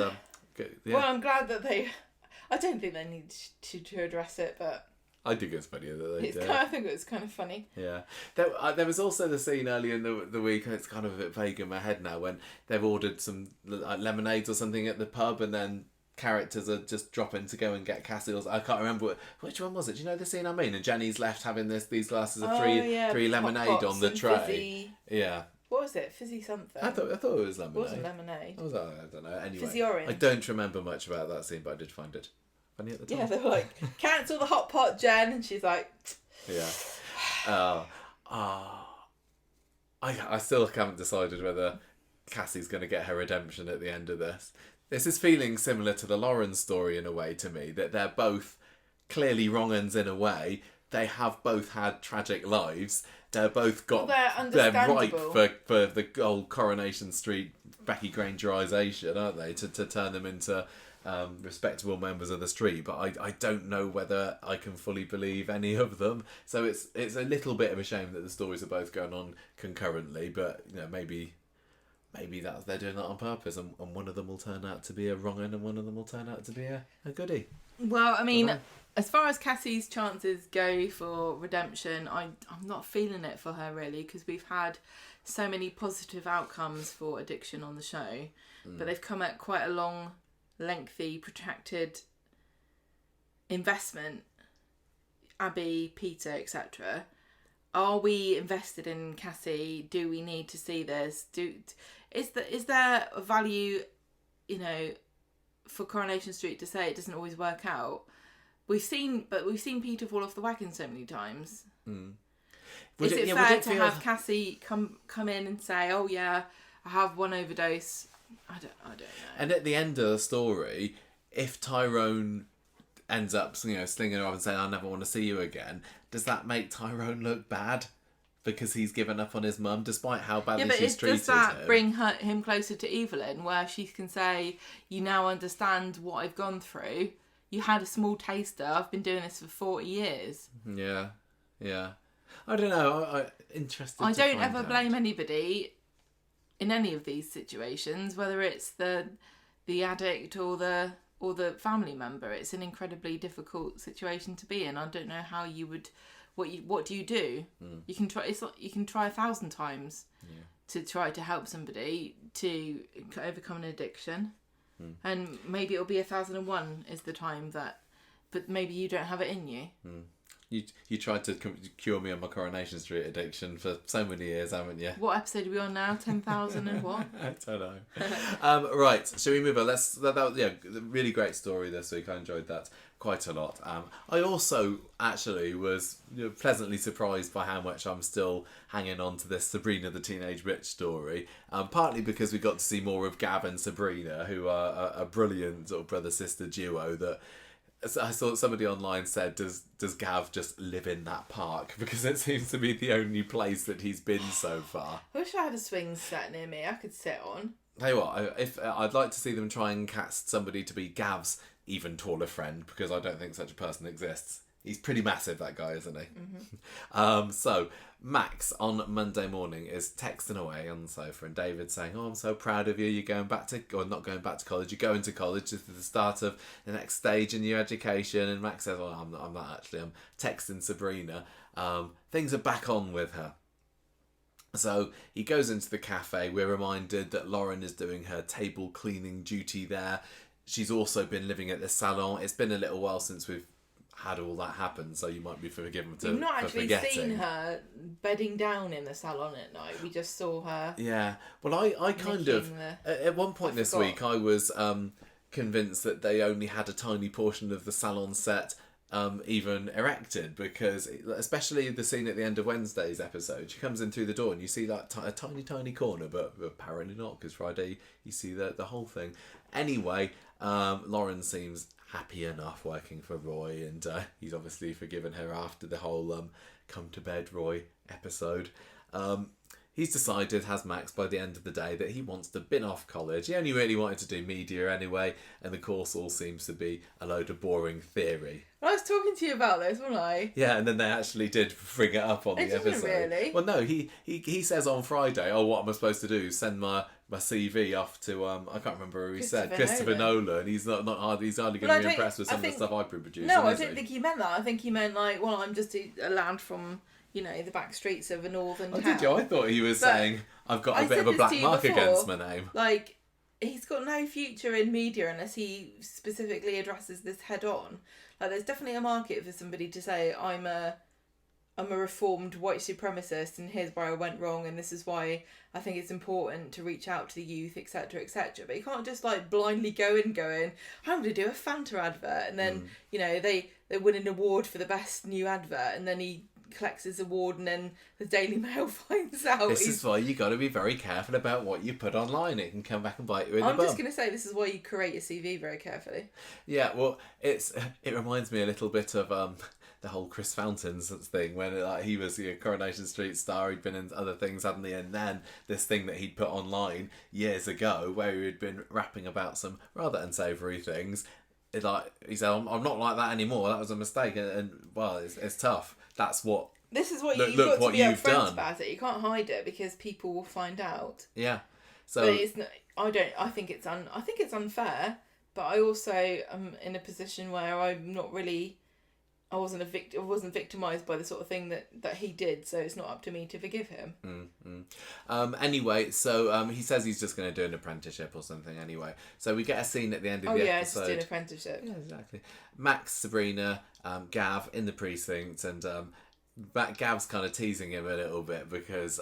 good, yeah. Well, I'm glad that I don't think they need to address it, but... I think it's funny that they did. I think it was kind of funny. Yeah. There was also the scene earlier in the week, it's kind of a bit vague in my head now, when they've ordered some lemonades or something at the pub, and then characters are just dropping to go and get Cassie. I can't remember which one was it. Do you know the scene I mean? And Jenny's left having these glasses of three lemonade on the tray. Fizzy. Yeah. What was it? Fizzy something? I thought it was lemonade. It wasn't lemonade. I don't know. Anyway, fizzy orange. I don't remember much about that scene, but I did find it funny at the time. Yeah, they were like, cancel the hot pot, Jen, and she's like... Yeah. I still haven't decided whether Cassie's going to get her redemption at the end of this. This is feeling similar to the Lauren story in a way to me, that they're both clearly wrong uns in a way, they have both had tragic lives. They're both got. Well, they're they're ripe understandable. for the old Coronation Street Becky Grangerisation, aren't they? To turn them into respectable members of the street. But I don't know whether I can fully believe any of them. So it's a little bit of a shame that the stories are both going on concurrently. But maybe that's they're doing that on purpose, and one of them will turn out to be a wrong un, and one of them will turn out to be a goodie. Well, I mean, as far as Cassie's chances go for redemption, I'm not feeling it for her really, because we've had so many positive outcomes for addiction on the show, but they've come at quite a long, lengthy, protracted investment. Abby, Peter, etc. Are we invested in Cassie? Do we need to see this? Is there a value, for Coronation Street to say it doesn't always work out? We've seen Peter fall off the wagon so many times. Is it fair to have Cassie come in and say, "Oh yeah, I have one overdose"? I don't know. And at the end of the story, if Tyrone ends up, slinging her off and saying, "I never want to see you again," does that make Tyrone look bad because he's given up on his mum, despite how badly she's treated him? Does that bring him closer to Evelyn, where she can say, "You now understand what I've gone through. You had a small taster. I've been doing this for 40 years." Yeah. I don't know. I'm interested. I don't ever blame anybody in any of these situations, whether it's the addict or the family member. It's an incredibly difficult situation to be in. I don't know how you would. What do you do? You can try. It's like you can try 1,000 times to try to help somebody to overcome an addiction, and maybe it'll be 1,001 is the time that. But maybe you don't have it in you. You tried to cure me on my Coronation Street addiction for so many years, haven't you? What episode are we on now? 10,000 and what? I don't know. Right, shall we move on? Really great story this week. I enjoyed that quite a lot. I also actually was pleasantly surprised by how much I'm still hanging on to this Sabrina the Teenage Witch story. Partly because we got to see more of Gav and Sabrina, who are a brilliant sort of brother-sister duo that... I saw somebody online said, does Gav just live in that park? Because it seems to be the only place that he's been so far. I wish I had a swing set near me I could sit on. Tell you what, if I'd like to see them try and cast somebody to be Gav's even taller friend, because I don't think such a person exists. He's pretty massive, that guy, isn't he? Mm-hmm. So Max on Monday morning is texting away on the sofa, and David's saying, "Oh, I'm so proud of you. You're going back to, or not going back to college. You're going to college. This is the start of the next stage in your education." And Max says, "Oh, I'm not actually. I'm texting Sabrina. Things are back on with her." So he goes into the cafe. We're reminded that Lauren is doing her table cleaning duty there. She's also been living at the salon. It's been a little while since we've had all that happen, so you might be forgiven for We've not actually forgetting. seen her bedding down in the salon at night. We just saw her. Yeah. Well, I kind of at one point this week I was convinced that they only had a tiny portion of the salon set even erected, because especially the scene at the end of Wednesday's episode, she comes in through the door and you see that a tiny corner, but apparently not, because Friday you see the whole thing. Anyway, Lauren seems happy enough working for Roy, and he's obviously forgiven her after the whole come to bed Roy episode. He's decided, has Max, by the end of the day, that he wants to bin off college. He only really wanted to do media anyway, and the course all seems to be a load of boring theory. I was talking to you about this, wasn't I? Yeah, and then they actually did bring it up on the episode. Really? Well, no, he says on Friday, "Oh, what am I supposed to do? Send my CV off to I can't remember who he said, Christopher Nolan. He's not hardly he's hardly going to be impressed with some of the stuff I produce." No, I don't think he meant that. I think he meant like, well, I'm just a lad from the back streets of a northern town. Did you? I thought he was saying, "I've got a bit of a black mark against my name." Like, he's got no future in media unless he specifically addresses this head on. Like, there's definitely a market for somebody to say, I'm a reformed white supremacist, and here's where I went wrong, and this is why I think it's important to reach out to the youth, etc., etc. But you can't just like blindly going, I'm going to do a Fanta advert, and then they win an award for the best new advert, and then he collects his award, and then the Daily Mail finds out. This is why you got to be very careful about what you put online. It can come back and bite you in the bum. I'm just going to say, this is why you create your CV very carefully. Yeah, well, it reminds me a little bit of the whole Chris Fountains thing when like he was a Coronation Street star, he'd been in other things, hadn't he? And then this thing that he'd put online years ago where he'd been rapping about some rather unsavoury things. It, like he said, I'm not like that anymore. That was a mistake, and well, it's tough. That's what. This is what Look, you've look got what to be you've upfront done. about it. You can't hide it because people will find out. Yeah. So But it's not, I think it's unfair. But I also am in a position where I'm not really. I wasn't victimised by the sort of thing that he did, so it's not up to me to forgive him. Anyway, so he says he's just going to do an apprenticeship or something anyway. So we get a scene at the end of the episode. Just do an apprenticeship. Yeah, exactly. Max, Sabrina, Gav in the precinct, and Gav's kind of teasing him a little bit because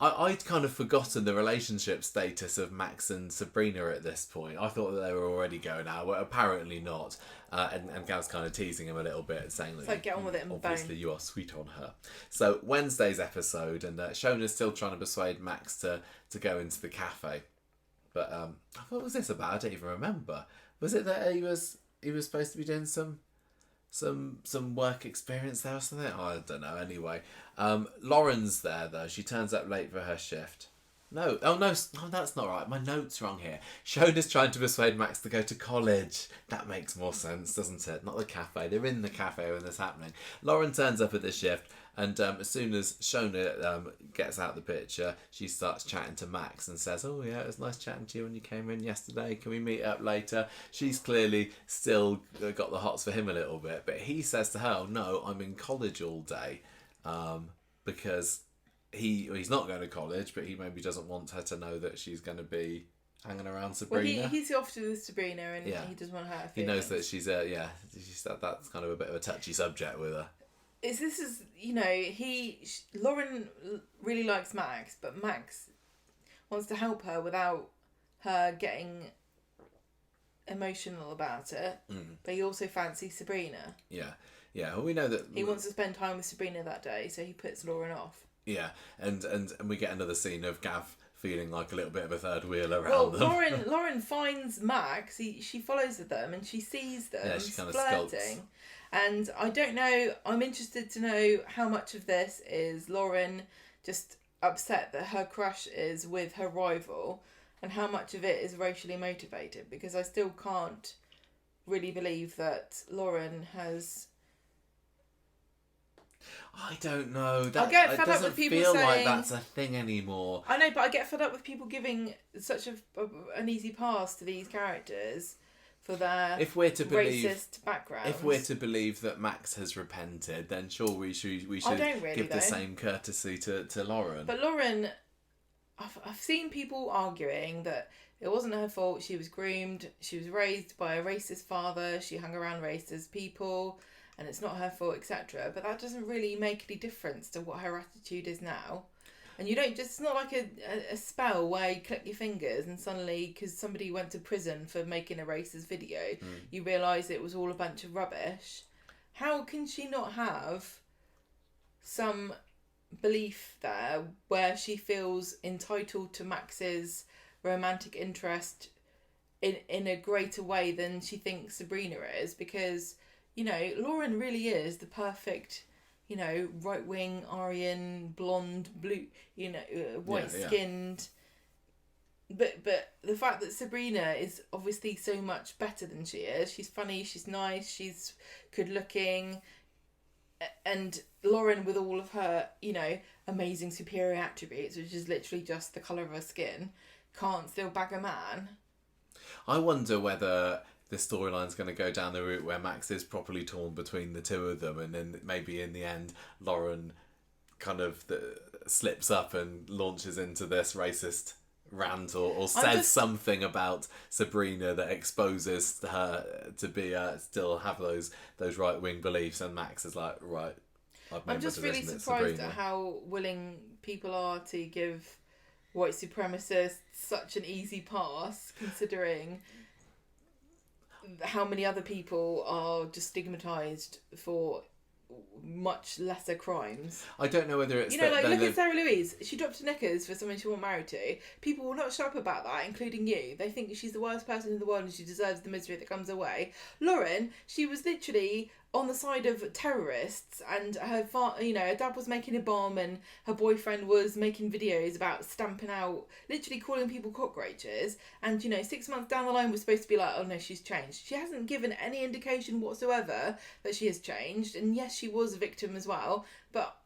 I'd kind of forgotten the relationship status of Max and Sabrina at this point. I thought that they were already going out, but apparently not. And Gav's kind of teasing him a little bit, saying that Get on with it and obviously bone. you are sweet on her. So Wednesday's episode, and Shona's still trying to persuade Max to go into the cafe. But what was this about? I don't even remember. Was it that he was supposed to be doing some work experience there or something? Oh, I don't know. Anyway, Lauren's there though. She turns up late for her shift. No, that's not right. My note's wrong here. Shona's trying to persuade Max to go to college. That makes more sense, doesn't it? Not the cafe. They're in the cafe when this is happening. Lauren turns up at the shift, and as soon as Shona gets out the picture, she starts chatting to Max and says, "Oh yeah, it was nice chatting to you when you came in yesterday. Can we meet up later?" She's clearly still got the hots for him a little bit, but he says to her, "Oh, no, I'm in college all day," because he's not going to college, but he maybe doesn't want her to know that she's going to be hanging around Sabrina. Well, he's off to with Sabrina, and he doesn't want her feelings. He knows that she's that's kind of a bit of a touchy subject with her. Lauren really likes Max, but Max wants to help her without her getting emotional about it. But he also fancies Sabrina. Yeah. Well, we know that he wants to spend time with Sabrina that day, so he puts Lauren off. Yeah, and we get another scene of Gav feeling like a little bit of a third wheel around them. Lauren finds Max. She follows them and she sees them she kind of flirting. skulks. And I don't know. I'm interested to know how much of this is Lauren just upset that her crush is with her rival, and how much of it is racially motivated. Because I still can't really believe that Lauren has. I don't know. I get fed up with people feel saying, like that's a thing anymore. I know, but I get fed up with people giving such an easy pass to these characters for their racist backgrounds. If we're to believe that Max has repented, then sure we should give the same courtesy to Lauren. But Lauren, I've seen people arguing that it wasn't her fault. She was groomed. She was raised by a racist father. She hung around racist people. And it's not her fault, etc. But that doesn't really make any difference to what her attitude is now. And you don't it's not like a spell where you click your fingers and suddenly, because somebody went to prison for making a racist video, you realise it was all a bunch of rubbish. How can she not have some belief there where she feels entitled to Max's romantic interest in a greater way than she thinks Sabrina is? Because Lauren really is the perfect, right-wing, Aryan, blonde, blue, white-skinned. Yeah. But the fact that Sabrina is obviously so much better than she is. She's funny, she's nice, she's good-looking. And Lauren, with all of her, amazing superior attributes, which is literally just the colour of her skin, can't still bag a man. I wonder whether the storyline's going to go down the route where Max is properly torn between the two of them, and then maybe in the end Lauren kind of slips up and launches into this racist rant or says something about Sabrina that exposes her to be still have those right-wing beliefs, and Max is like, right, I'm just really surprised at how willing people are to give white supremacists such an easy pass, considering how many other people are just stigmatised for much lesser crimes. I don't know whether it's... look at Sarah Louise. She dropped her knickers for someone she wasn't married to. People will not shut up about that, including you. They think she's the worst person in the world and she deserves the misery that comes her way. Lauren, she was literally on the side of terrorists, and her her dad was making a bomb and her boyfriend was making videos about stamping out, literally calling people cockroaches, and 6 months down the line we're supposed to be like, oh no, she's changed. She hasn't given any indication whatsoever that she has changed, and yes, she was a victim as well, but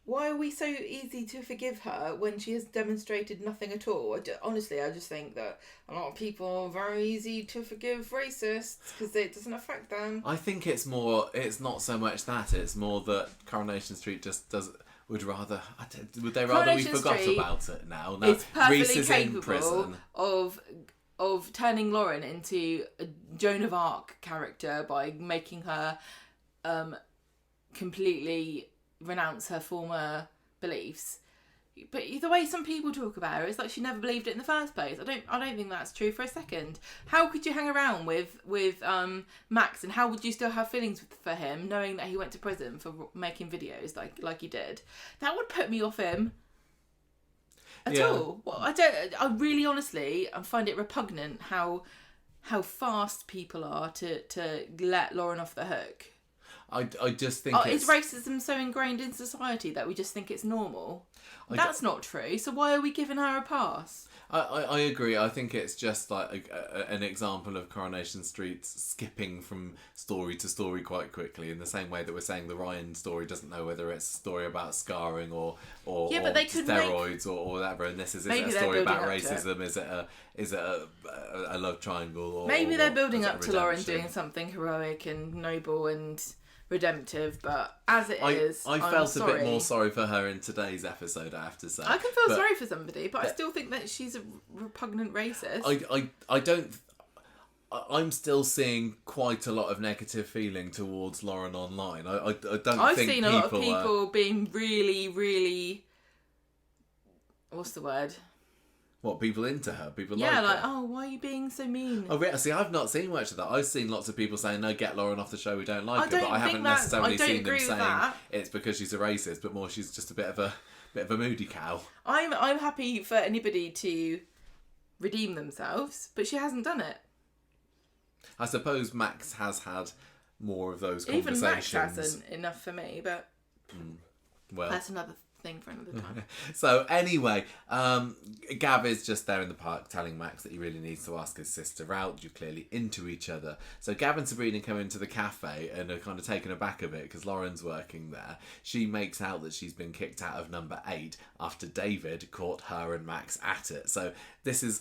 why are we so easy to forgive her when she has demonstrated nothing at all? Honestly, I just think that a lot of people are very easy to forgive racists because it doesn't affect them. I think it's not so much that, it's more that Coronation Street just would they rather we forgot Street about it now? It's perfectly Reese is in capable prison. of turning Lauren into a Joan of Arc character by making her completely renounce her former beliefs. But the way some people talk about her is like she never believed it in the first place. I don't think that's true for a second. How could you hang around with Max, and how would you still have feelings for him knowing that he went to prison for making videos like he did? That would put me off him at all. Well, I really honestly find it repugnant how fast people are to let Lauren off the hook. I just think is racism so ingrained in society that we just think it's normal? That's not true. So why are we giving her a pass? I agree. I think it's just like an example of Coronation Street skipping from story to story quite quickly, in the same way that we're saying the Ryan story doesn't know whether it's a story about scarring or but they could steroids or whatever. And this is it a story about racism? Is it a love triangle? Or maybe they're building up to Lauren doing something heroic and noble and redemptive, but as it is, I felt a bit more sorry for her in today's episode, I have to say. I can feel sorry for somebody, but I still think that she's a repugnant racist. I'm still seeing quite a lot of negative feeling towards Lauren online. I've seen a lot of people being really, really, what's the word? What, people into her? People like her? Oh, why are you being so mean? Oh, really? See, I've not seen much of that. I've seen lots of people saying, no, get Lauren off the show, we don't like her. But I haven't necessarily seen them saying it's because she's a racist, but more she's just a bit of a moody cow. I'm happy for anybody to redeem themselves, but she hasn't done it. I suppose Max has had more of those conversations. Even Max hasn't enough for me, but well, that's another thing for another time. So anyway, Gav is just there in the park telling Max that he really needs to ask his sister out. You're clearly into each other. So Gav and Sabrina come into the cafe and are kind of taken aback of it because Lauren's working there. She makes out that she's been kicked out of number 8 after David caught her and Max at it. So this is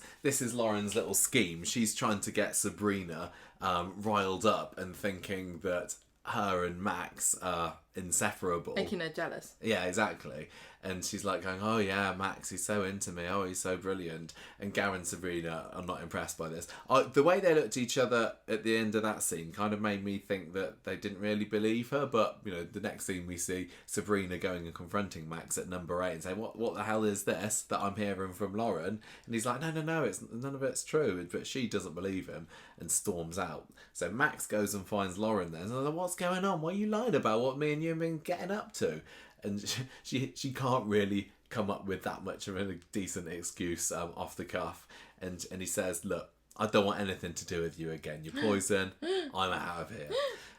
Lauren's little scheme. She's trying to get Sabrina riled up and thinking that her and Max are inseparable. Making her jealous. Yeah, exactly. And she's like going, oh yeah, Max, he's so into me. Oh, he's so brilliant. And Gav and Sabrina are not impressed by this. The way they looked at each other at the end of that scene kind of made me think that they didn't really believe her. But, the next scene we see Sabrina going and confronting Max at number 8 and saying, what the hell is this that I'm hearing from Lauren? And he's like, no, none of it's true. But she doesn't believe him and storms out. So Max goes and finds Lauren there. And I'm like, what's going on? Why are you lying about what me and you have been getting up to? And she can't really come up with that much of a decent excuse off the cuff. And he says, look, I don't want anything to do with you again. You're poison. I'm out of here.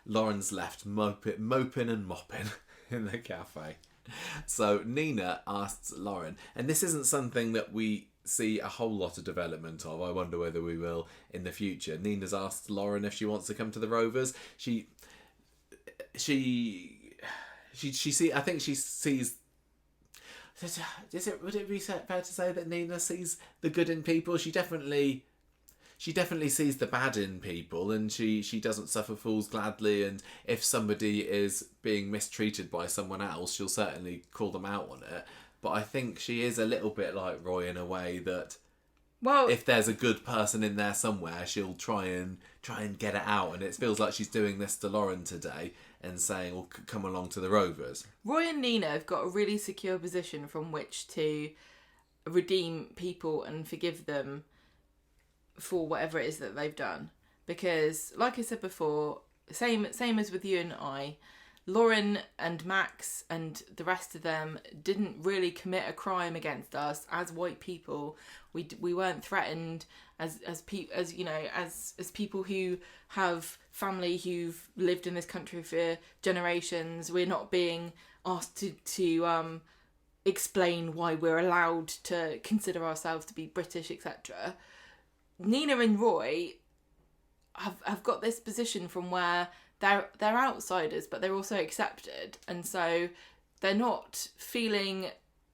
Lauren's left moping and mopping in the cafe. So Nina asks Lauren, and this isn't something that we see a whole lot of development of. I wonder whether we will in the future. Nina's asked Lauren if she wants to come to the Rovers. I think she sees. Would it be fair to say that Nina sees the good in people? She definitely sees the bad in people, and she doesn't suffer fools gladly. And if somebody is being mistreated by someone else, she'll certainly call them out on it. But I think she is a little bit like Roy in a way that, well, if there's a good person in there somewhere, she'll try and get it out. And it feels like she's doing this to Lauren today and saying, well, come along to the Rovers. Roy and Nina have got a really secure position from which to redeem people and forgive them for whatever it is that they've done. Because, like I said before, same as with you and I, Lauren and Max and the rest of them didn't really commit a crime against us as white people. We weren't threatened as people who have family who've lived in this country for generations. We're not being asked to explain why we're allowed to consider ourselves to be British, etc. Nina and Roy have got this position from where they're outsiders, but they're also accepted, and so they're not feeling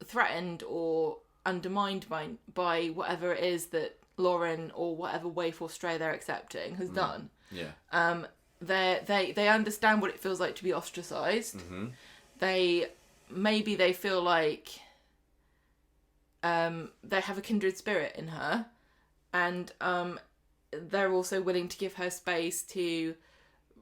threatened or undermined by whatever it is that Lauren or whatever waif or stray they're accepting has done. Yeah. They understand what it feels like to be ostracised. Mm-hmm. They feel like they have a kindred spirit in her, and they're also willing to give her space to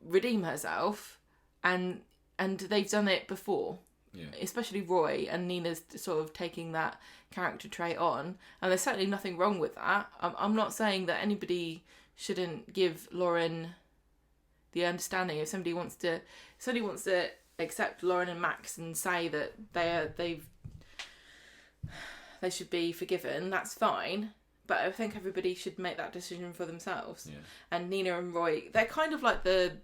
redeem herself, and they've done it before. Yeah. Especially Roy, and Nina's sort of taking that character trait on, and there's certainly nothing wrong with that. I'm not saying that anybody shouldn't give Lauren the understanding. If somebody wants to accept Lauren and Max and say that they should be forgiven, that's fine. But I think everybody should make that decision for themselves. Yeah. And Nina and Roy, they're kind of like the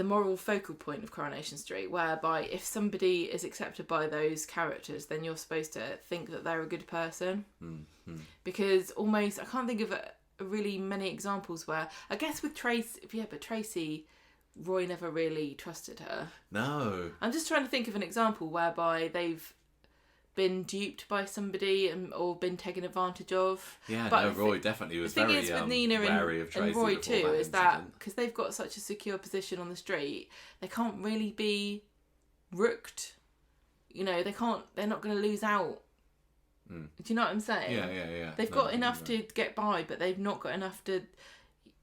moral focal point of Coronation Street, whereby if somebody is accepted by those characters, then you're supposed to think that they're a good person. Mm-hmm. Because almost, I can't think of really many examples where, I guess with Tracy, Roy never really trusted her. No. I'm just trying to think of an example whereby they've been duped by somebody or been taken advantage of. Yeah, but no, Roy definitely was very with Nina wary of Tracy and Roy before too, is that incident. because they've got such a secure position on the street, they can't really be rooked. You know, they're not going to lose out. Mm. Do you know what I'm saying? Yeah. They've got enough to get by, but they've not got enough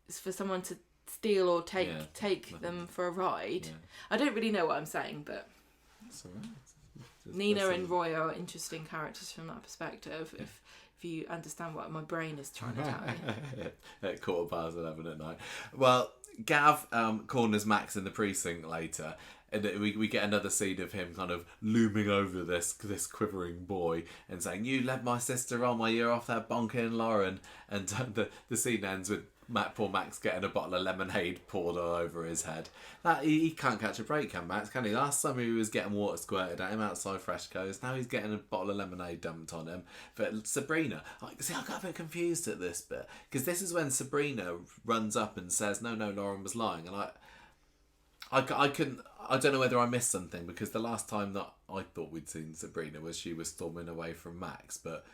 for someone to steal or take them for a ride. Yeah. I don't really know what I'm saying, but That's all right. Nina and Roy are interesting characters from that perspective. Yeah. If you understand what my brain is trying to tell me. At 11:15 at night. Well, Gav corners Max in the precinct later, and we get another scene of him kind of looming over this quivering boy and saying, "You led my sister on while you're off there bonking Lauren." And the scene ends with poor Max getting a bottle of lemonade poured all over his head. He can't catch a break, can Max? Can he? Last time he was getting water squirted at him outside Freshco's. Now he's getting a bottle of lemonade dumped on him. But Sabrina, I got a bit confused at this bit, because this is when Sabrina runs up and says, "No, Lauren was lying," and I don't know whether I missed something, because the last time that I thought we'd seen Sabrina was she was storming away from Max, but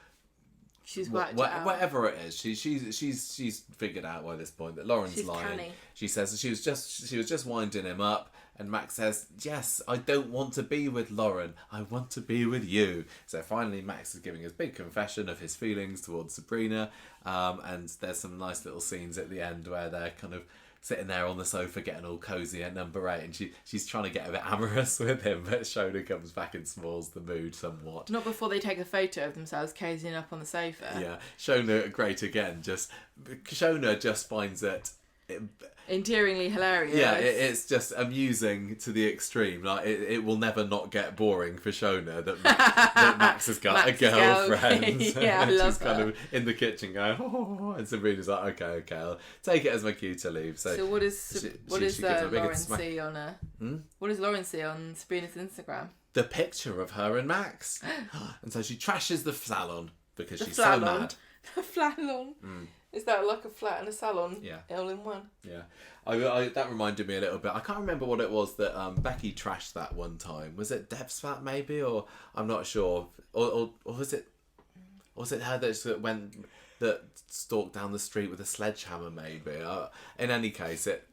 she's whatever it is, she's figured out by this point that Lauren's lying. Canny. She says she was just winding him up, and Max says, "Yes, I don't want to be with Lauren. I want to be with you." So finally, Max is giving his big confession of his feelings towards Sabrina, and there's some nice little scenes at the end where they're kind of sitting there on the sofa getting all cosy at number 8, and she's trying to get a bit amorous with him, but Shona comes back and spoils the mood somewhat. Not before they take a photo of themselves cozying up on the sofa. Yeah, Shona, great again. Shona just finds it endearingly hilarious. Yeah, it's just amusing to the extreme. Like it will never not get boring for Shona that Max has got a girlfriend. Yeah, I love she's kind of in the kitchen going, "Oh," and Sabrina's like, okay, I'll take it as my cue to leave. So what does Lauren see on her? What does Lauren see on Sabrina's Instagram? The picture of her and Max, and so she trashes the salon because she's so mad. The flalon. Is that like a flat and a salon? Yeah. All in one? Yeah. I that reminded me a little bit. I can't remember what it was that Becky trashed that one time. Was it Deb's flat maybe? Or I'm not sure. Or was it her that stalked down the street with a sledgehammer maybe? In any case, it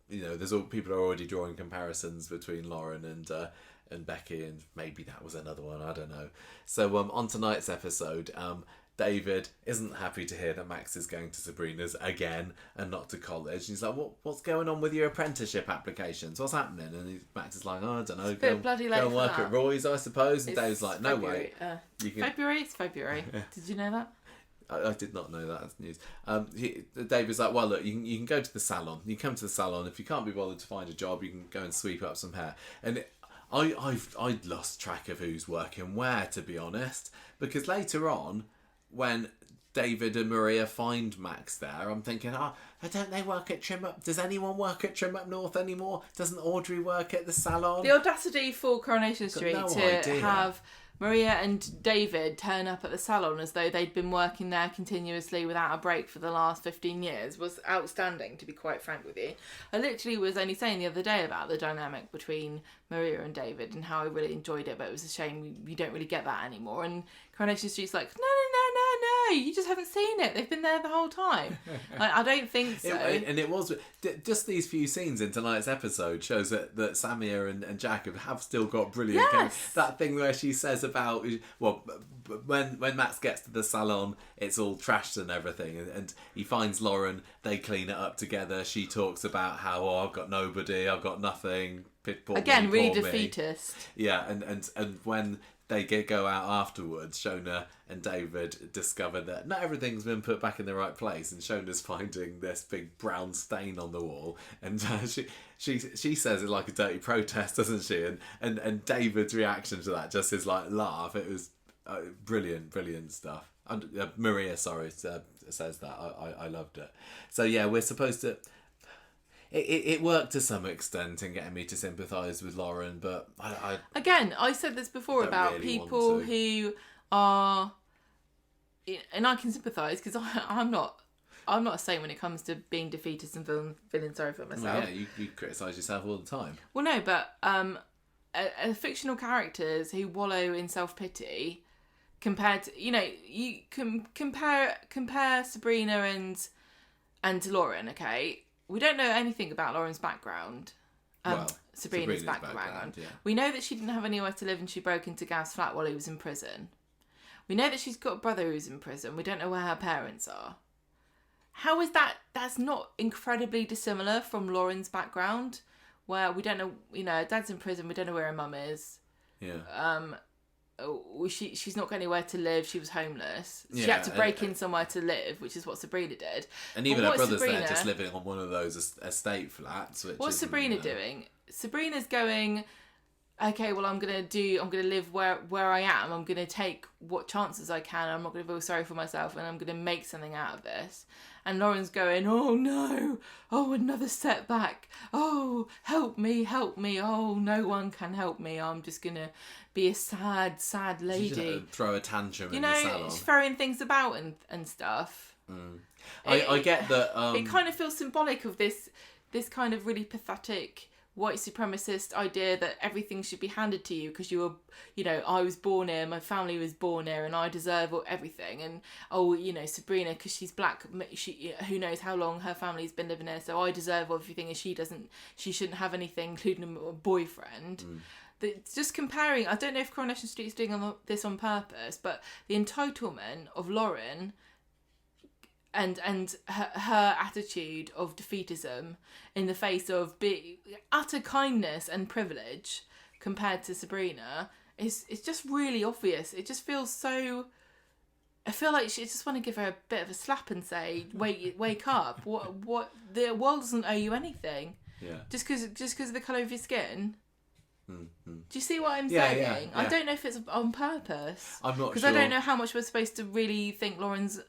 there's all people are already drawing comparisons between Lauren and Becky, and maybe that was another one. I don't know. So on tonight's episode, David isn't happy to hear that Max is going to Sabrina's again and not to college. He's like, what's going on with your apprenticeship applications? What's happening? And Max is like, I don't know. Go and work at Roy's, I suppose. And David's like, no way. February? It's February. Did you know that? I did not know that as news. David's like, well, look, you can go to the salon. You come to the salon. If you can't be bothered to find a job, you can go and sweep up some hair. And I'd lost track of who's working where, to be honest, because later on, when David and Maria find Max there, I'm thinking, don't they work at Trim Up? Does anyone work at Trim Up North anymore? Doesn't Audrey work at the salon? The audacity for Coronation Street to have Maria and David turn up at the salon as though they'd been working there continuously without a break for the last 15 years was outstanding, to be quite frank with you. I literally was only saying the other day about the dynamic between Maria and David and how I really enjoyed it, but it was a shame we don't really get that anymore. And Coronation Street's like, no, you just haven't seen it. They've been there the whole time. I don't think so. And it was just these few scenes in tonight's episode shows that Samia and Jacob have still got brilliant. Yes. That thing where she says about, well, when Max gets to the salon, it's all trashed and everything, and he finds Lauren. They clean it up together. She talks about how I've got nobody, I've got nothing. Again, really defeatist. Yeah, and when they go out afterwards, Shona and David discover that not everything's been put back in the right place, and Shona's finding this big brown stain on the wall, and she says it like a dirty protest, doesn't she? And David's reaction to that, just his like laugh, it was brilliant stuff. And Maria, says that. I loved it. So yeah, we're supposed to. It worked to some extent in getting me to sympathise with Lauren, but I said this before about really people who are, and I can sympathise because I'm not a saint when it comes to being defeatist and feeling sorry for myself. Well, yeah, you criticise yourself all the time. Well, no, but fictional characters who wallow in self-pity compared to, you can compare Sabrina and Lauren, okay? We don't know anything about Lauren's background. Sabrina's background. Yeah. We know that she didn't have anywhere to live and she broke into Gav's flat while he was in prison. We know that she's got a brother who's in prison. We don't know where her parents are. How is that? That's not incredibly dissimilar from Lauren's background, where we don't know, dad's in prison, we don't know where her mum is. Yeah. She's not got anywhere to live. She was homeless. She had to break in somewhere to live, which is what Sabrina did. And even her brother's there, just living on one of those estate flats. What's Sabrina doing? Sabrina's going, okay, well, I'm gonna live where I am. I'm gonna take what chances I can. I'm not gonna feel sorry for myself, and I'm gonna make something out of this. And Lauren's going, oh no, oh, another setback. Oh, help me. Oh, no one can help me. I'm just gonna be a sad lady. Just throw a tantrum in the salon. Throwing things about and stuff. Mm. I get that. It kind of feels symbolic of this kind of really pathetic white supremacist idea that everything should be handed to you because you were, I was born here, my family was born here, and I deserve everything. And Sabrina, because she's black, who knows how long her family's been living here, so I deserve everything, and she shouldn't have anything, including a boyfriend. It's just comparing. I don't know if Coronation Street is doing this on purpose, but the entitlement of Lauren and her attitude of defeatism in the face of utter kindness and privilege compared to Sabrina is just really obvious. It just feels so. I feel like she just want to give her a bit of a slap and say, wake up. What the world doesn't owe you anything. Yeah. Just because of the colour of your skin. Mm-hmm. Do you see what I'm saying? Yeah. I don't know if it's on purpose. I'm not sure. Because I don't know how much we're supposed to really think Lauren's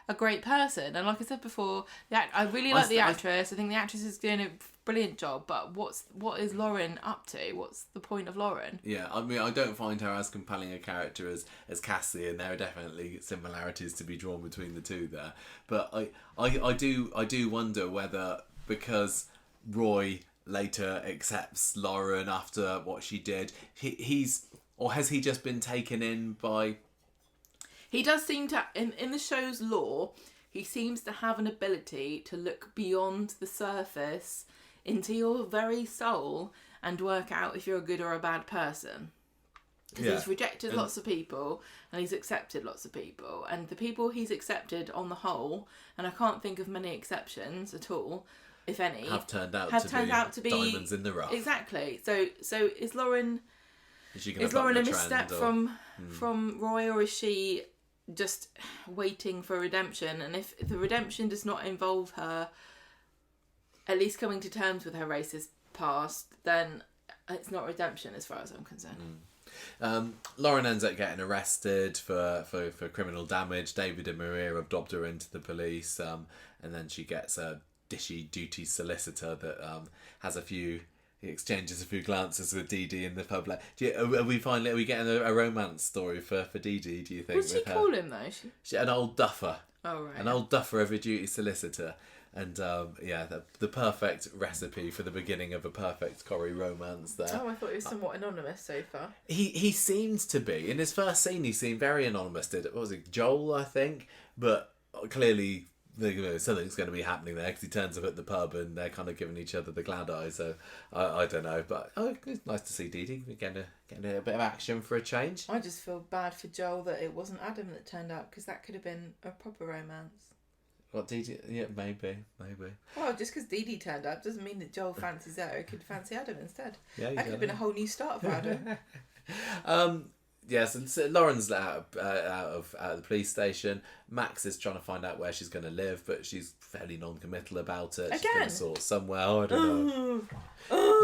a great person. And like I said before, I really like the actress. I think the actress is doing a brilliant job. But what is Lauren up to? What's the point of Lauren? Yeah, I mean, I don't find her as compelling a character as Cassie, and there are definitely similarities to be drawn between the two there. But I do wonder whether, because Roy later accepts Lauren after what she did, has he just been taken in by... He does seem to, in the show's lore, he seems to have an ability to look beyond the surface into your very soul and work out if you're a good or a bad person. Because he's rejected lots of people and he's accepted lots of people. And the people he's accepted on the whole, and I can't think of many exceptions at all, if any, have turned out to be diamonds in the rough. Exactly. So is Lauren a misstep from Roy, or is she just waiting for redemption. And if the redemption does not involve her at least coming to terms with her racist past, then it's not redemption as far as I'm concerned. Lauren ends up getting arrested for criminal damage. David and Maria have dobbed her into the police, and then she gets a dishy duty solicitor that he exchanges a few glances with Dee Dee in the pub. Are we getting a romance story for Dee Dee, do you think? What did she call him though? She an old duffer. Oh right. An old duffer of a duty solicitor. And the perfect recipe for the beginning of a perfect Corrie romance there. Oh, I thought he was somewhat anonymous so far. He seems to be. In his first scene, he seemed very anonymous. What was it, Joel, I think? But clearly something's going to be happening there because he turns up at the pub and they're kind of giving each other the glad eye. So I don't know. But it's nice to see Dee Dee getting a bit of action for a change. I just feel bad for Joel that it wasn't Adam that turned up, because that could have been a proper romance. What, Dee Dee? Yeah, maybe. Well, just because Dee Dee turned up doesn't mean that Joel fancies her. He could fancy Adam instead. Yeah, that could have been a whole new start for Adam. Yes, and so Lauren's out of the police station. Max is trying to find out where she's going to live, but she's fairly non-committal about it. She's going to sort somewhere. I don't know.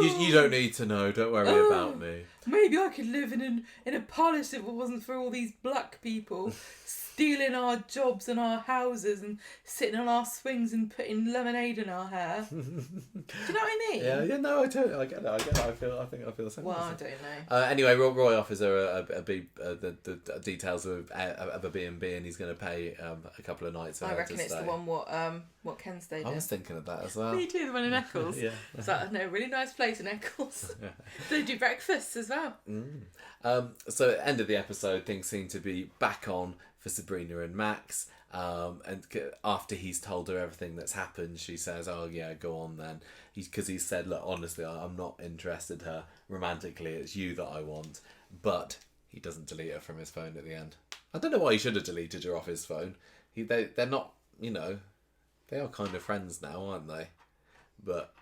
You don't need to know. Don't worry about me. Maybe I could live in a palace if it wasn't for all these black people stealing our jobs and our houses and sitting on our swings and putting lemonade in our hair. Do you know what I mean? Yeah, no, I totally, I get it. I think I feel the same. Well, I don't know. Anyway, Roy offers her the details of a B&B, and he's going to pay a couple of nights. I reckon it's the one what Ken stayed in. I was thinking of that as well. Me too, the one in Eccles. Yeah. It's like, no, really nice place in Eccles. They do breakfasts as well. So at the end of the episode, things seem to be back on for Sabrina and Max. And after he's told her everything that's happened, she says, "Oh yeah, go on then." Because he said, "Look, honestly, I'm not interested her romantically. It's you that I want." But he doesn't delete her from his phone at the end. I don't know why he should have deleted her off his phone. They're not, they are kind of friends now, aren't they? But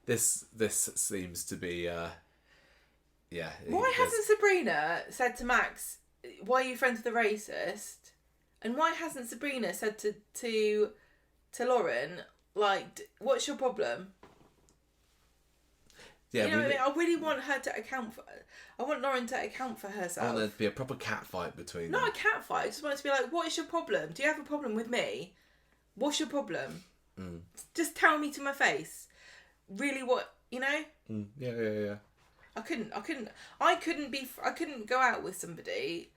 this seems to be, Why hasn't Sabrina said to Max, "Why are you friends with a racist?" And why hasn't Sabrina said to Lauren, like, "What's your problem?" Yeah, what I mean? I really want her to account for. I want Lauren to account for herself. I want there to be a proper cat fight between them. Not a cat fight. I just want it to be like, "What is your problem? Do you have a problem with me? What's your problem? Just tell me to my face. Really, what Yeah. I couldn't go out with somebody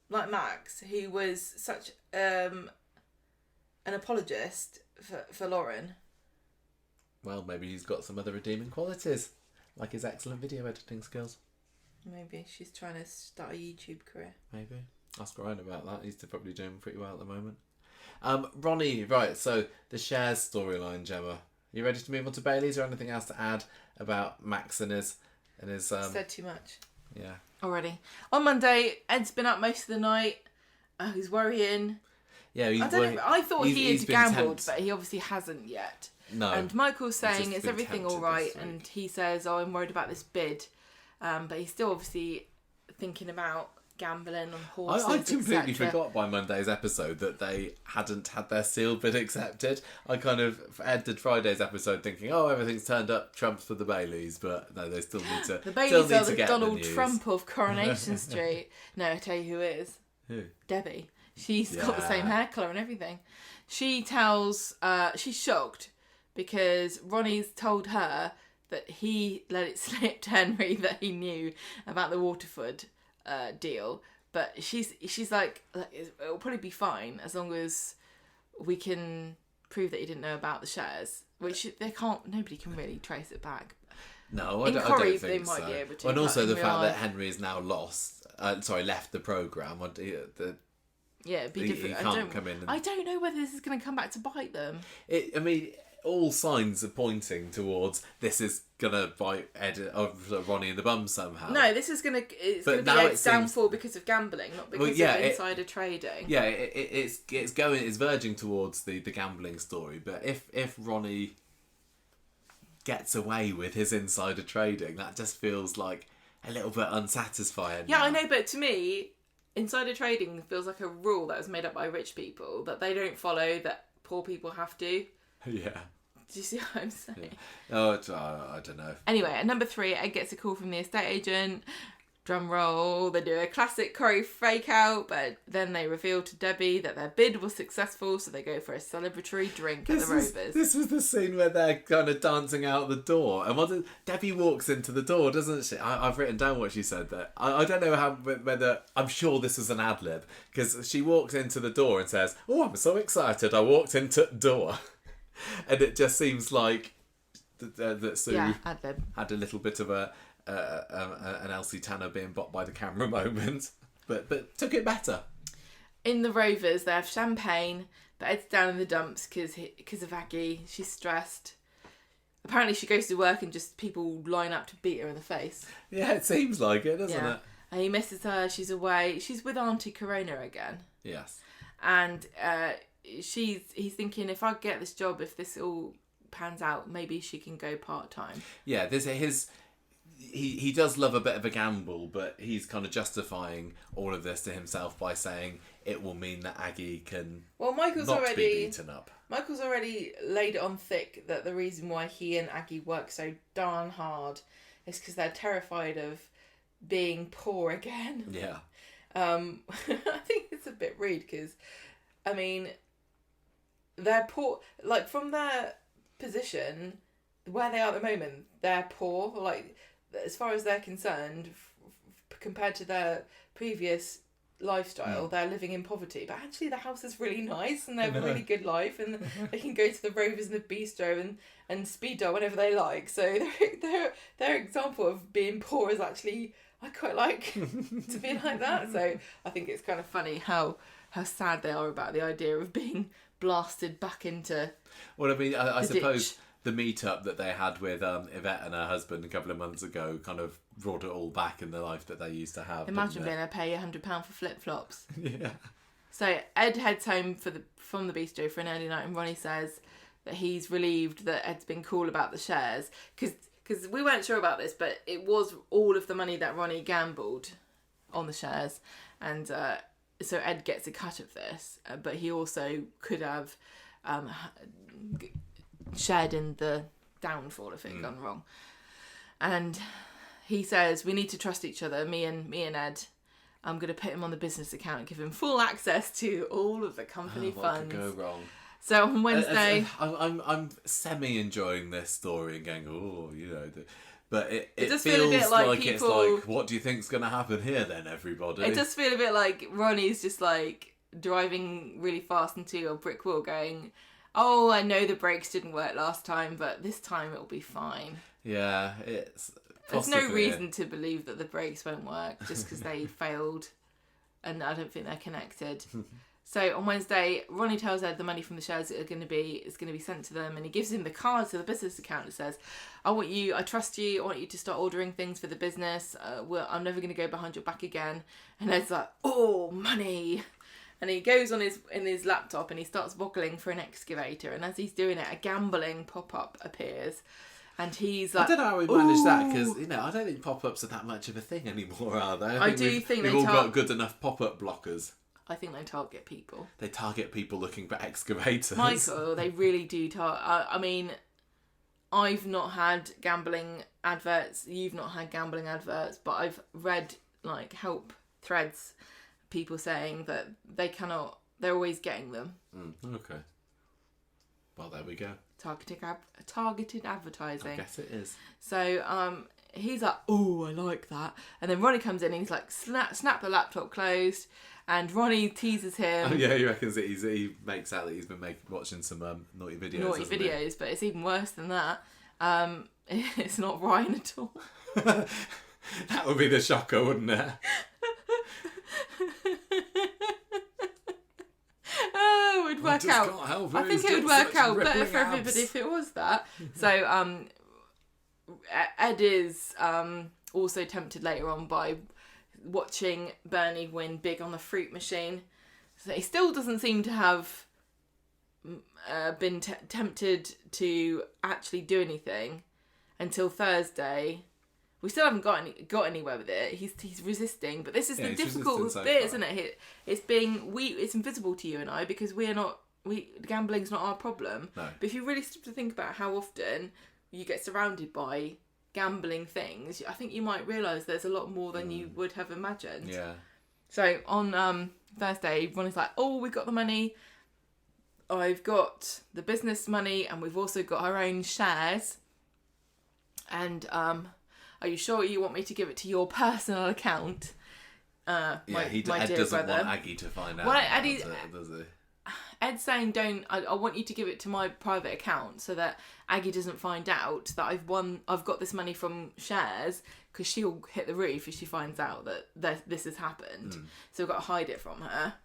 like Max, who was such an apologist for Lauren. Well, maybe he's got some other redeeming qualities, like his excellent video editing skills. Maybe she's trying to start a YouTube career. Maybe. Ask Ryan about that. He's probably doing pretty well at the moment. Ronnie, right, so the Shares storyline, Gemma. You ready to move on to Bailey's, or anything else to add about Max and his said too much. Yeah. Already. On Monday, Ed's been up most of the night. He's worrying. Yeah, I thought he had gambled, but he obviously hasn't yet. No. And Michael's saying, "Is everything all right?" And he says, "Oh, I'm worried about this bid." But he's still obviously thinking about gambling on horses. I completely forgot by Monday's episode that they hadn't had their sealed bid accepted. I kind of ended Friday's episode thinking, "Oh, everything's turned up, Trump's for the Baileys," but no, they still need to. The Baileys are the get Donald Trump of Coronation Street. No, I tell you who it is. Who? Debbie. She's got the same hair colour and everything. She tells, she's shocked because Ronnie's told her that he let it slip to Henry that he knew about the Waterford deal, but she's like, it'll probably be fine as long as we can prove that he didn't know about the shares, which nobody can really trace it back. No, I don't think they might so. be able to. And also the fact that Henry is now left the programme. Yeah, it'd be different. He can't come in. I don't know whether this is going to come back to bite them. All signs are pointing towards this is gonna bite Ronnie in the bum somehow. No, this is gonna be Ed's downfall because of gambling, not because of insider trading. Yeah, it's verging towards the gambling story. But if Ronnie gets away with his insider trading, that just feels like a little bit unsatisfying. Yeah, now. I know, but to me, insider trading feels like a rule that was made up by rich people that they don't follow, that poor people have to. Yeah. Do you see what I'm saying? Yeah. Oh, I don't know. Anyway, at number 3, Ed gets a call from the estate agent. Drum roll. They do a classic Corey fake out, but then they reveal to Debbie that their bid was successful, so they go for a celebratory drink at the Rovers. This was the scene where they're kind of dancing out the door, and Debbie walks into the door, doesn't she? I've written down what she said there. I don't know whether I'm sure this was an ad lib, because she walks into the door and says, "Oh, I'm so excited! I walked into the door," and it just seems like that Sue ad lib. had a little bit of an Elsie Tanner being bought by the camera moment, but took it better. In the Rovers, they have champagne, but Ed's down in the dumps because of Aadi. She's stressed. Apparently, she goes to work and just people line up to beat her in the face. Yeah, it seems like it, doesn't it? And he misses her. She's away. She's with Auntie Corona again. Yes. And he's thinking, if I get this job, if this all pans out, maybe she can go part-time. Yeah, he does love a bit of a gamble, but he's kind of justifying all of this to himself by saying it will mean that Aadi can be beaten up. Michael's already laid it on thick that the reason why he and Aadi work so darn hard is because they're terrified of being poor again. Yeah. I think it's a bit rude because, I mean, they're poor. Like, from their position, where they are at the moment, they're poor. Like, as far as they're concerned, compared to their previous lifestyle, they're living in poverty. But actually, the house is really nice and they have a really good life, and they can go to the Rovers and the Bistro and speed dial whenever they like. So their example of being poor is actually, I quite like to be like that. So I think it's kind of funny how sad they are about the idea of being blasted back into. Well, I mean, I suppose. Ditch. The meetup that they had with Yvette and her husband a couple of months ago kind of brought it all back in the life that they used to have. Imagine being able to pay £100 for flip-flops. Yeah. So Ed heads home from the bistro for an early night, and Ronnie says that he's relieved that Ed's been cool about the shares. Because we weren't sure about this, but it was all of the money that Ronnie gambled on the shares. And so Ed gets a cut of this, but he also could have shared in the downfall if it had gone wrong. And he says, we need to trust each other, me and Ed. I'm going to put him on the business account and give him full access to all of the company funds. What could go wrong? So on Wednesday... I'm semi-enjoying this story and going, oh, you know... But it does feels feel a bit like it's like, what do you think's going to happen here then, everybody? It does feel a bit like Ronnie's just like driving really fast into a brick wall going... Oh, I know the brakes didn't work last time, but this time it'll be fine. Yeah, it's There's no reason to believe that the brakes won't work just because they failed, and I don't think they're connected. So on Wednesday, Ronnie tells Ed the money from the shares is going to be sent to them, and he gives him the card to the business account. It says, I trust you. I want you to start ordering things for the business. I'm never going to go behind your back again. And Ed's like, oh, money. And he goes in his laptop and he starts boggling for an excavator. And as he's doing it, a gambling pop-up appears. And he's like... I don't know how we managed that, because, I don't think pop-ups are that much of a thing anymore, are they? I do think we've all got good enough pop-up blockers. I think they target people. They target people looking for excavators. Michael, they really do target... I mean, I've not had gambling adverts. You've not had gambling adverts. But I've read, help threads... people saying that they're always getting them. Okay. Well, there we go. Targeted advertising. I guess it is. So he's like, oh, I like that. And then Ronnie comes in and he's like, snap the laptop closed. And Ronnie teases him. Oh, yeah, he reckons that he makes out that he's been watching some naughty videos. But it's even worse than that. It's not Ryan at all. That would be the shocker, wouldn't it? Oh, it would work out. I think it would work out better for everybody if it was that. So Ed is also tempted later on by watching Bernie win big on the fruit machine. So he still doesn't seem to have been tempted to actually do anything until Thursday, We still haven't got anywhere with it. He's resisting, but this is the difficult bit, isn't it? It's invisible to you and I because gambling's not our problem. No. But if you really stop to think about how often you get surrounded by gambling things, I think you might realise there's a lot more than you would have imagined. Yeah. So on Thursday, Ronnie's like, "Oh, we got the money. I've got the business money, and we've also got our own shares. And are you sure you want me to give it to your personal account?" Ed doesn't want Aggie to find out. Does he? Ed's saying, I want you to give it to my private account so that Aggie doesn't find out that I've got this money from shares, because she'll hit the roof if she finds out that this has happened. So we've got to hide it from her.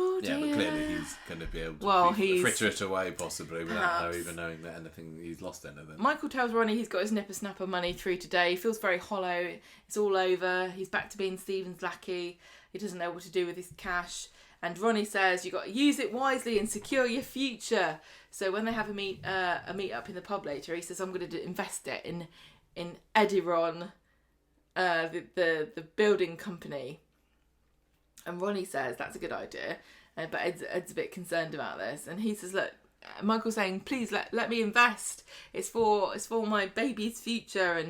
Oh dear. Yeah, but clearly he's going to be able to fritter it away possibly without her even knowing that he's lost anything. Michael tells Ronnie he's got his nipper-snapper money through today. He feels very hollow. It's all over. He's back to being Stephen's lackey. He doesn't know what to do with his cash. And Ronnie says you've got to use it wisely and secure your future. So when they have a meet up in the pub later, he says, "I'm going to invest it in Ediron, the building company." And Ronnie says that's a good idea, but Ed's a bit concerned about this. And he says, "Look," Michael's saying, "Please let me invest. It's for my baby's future,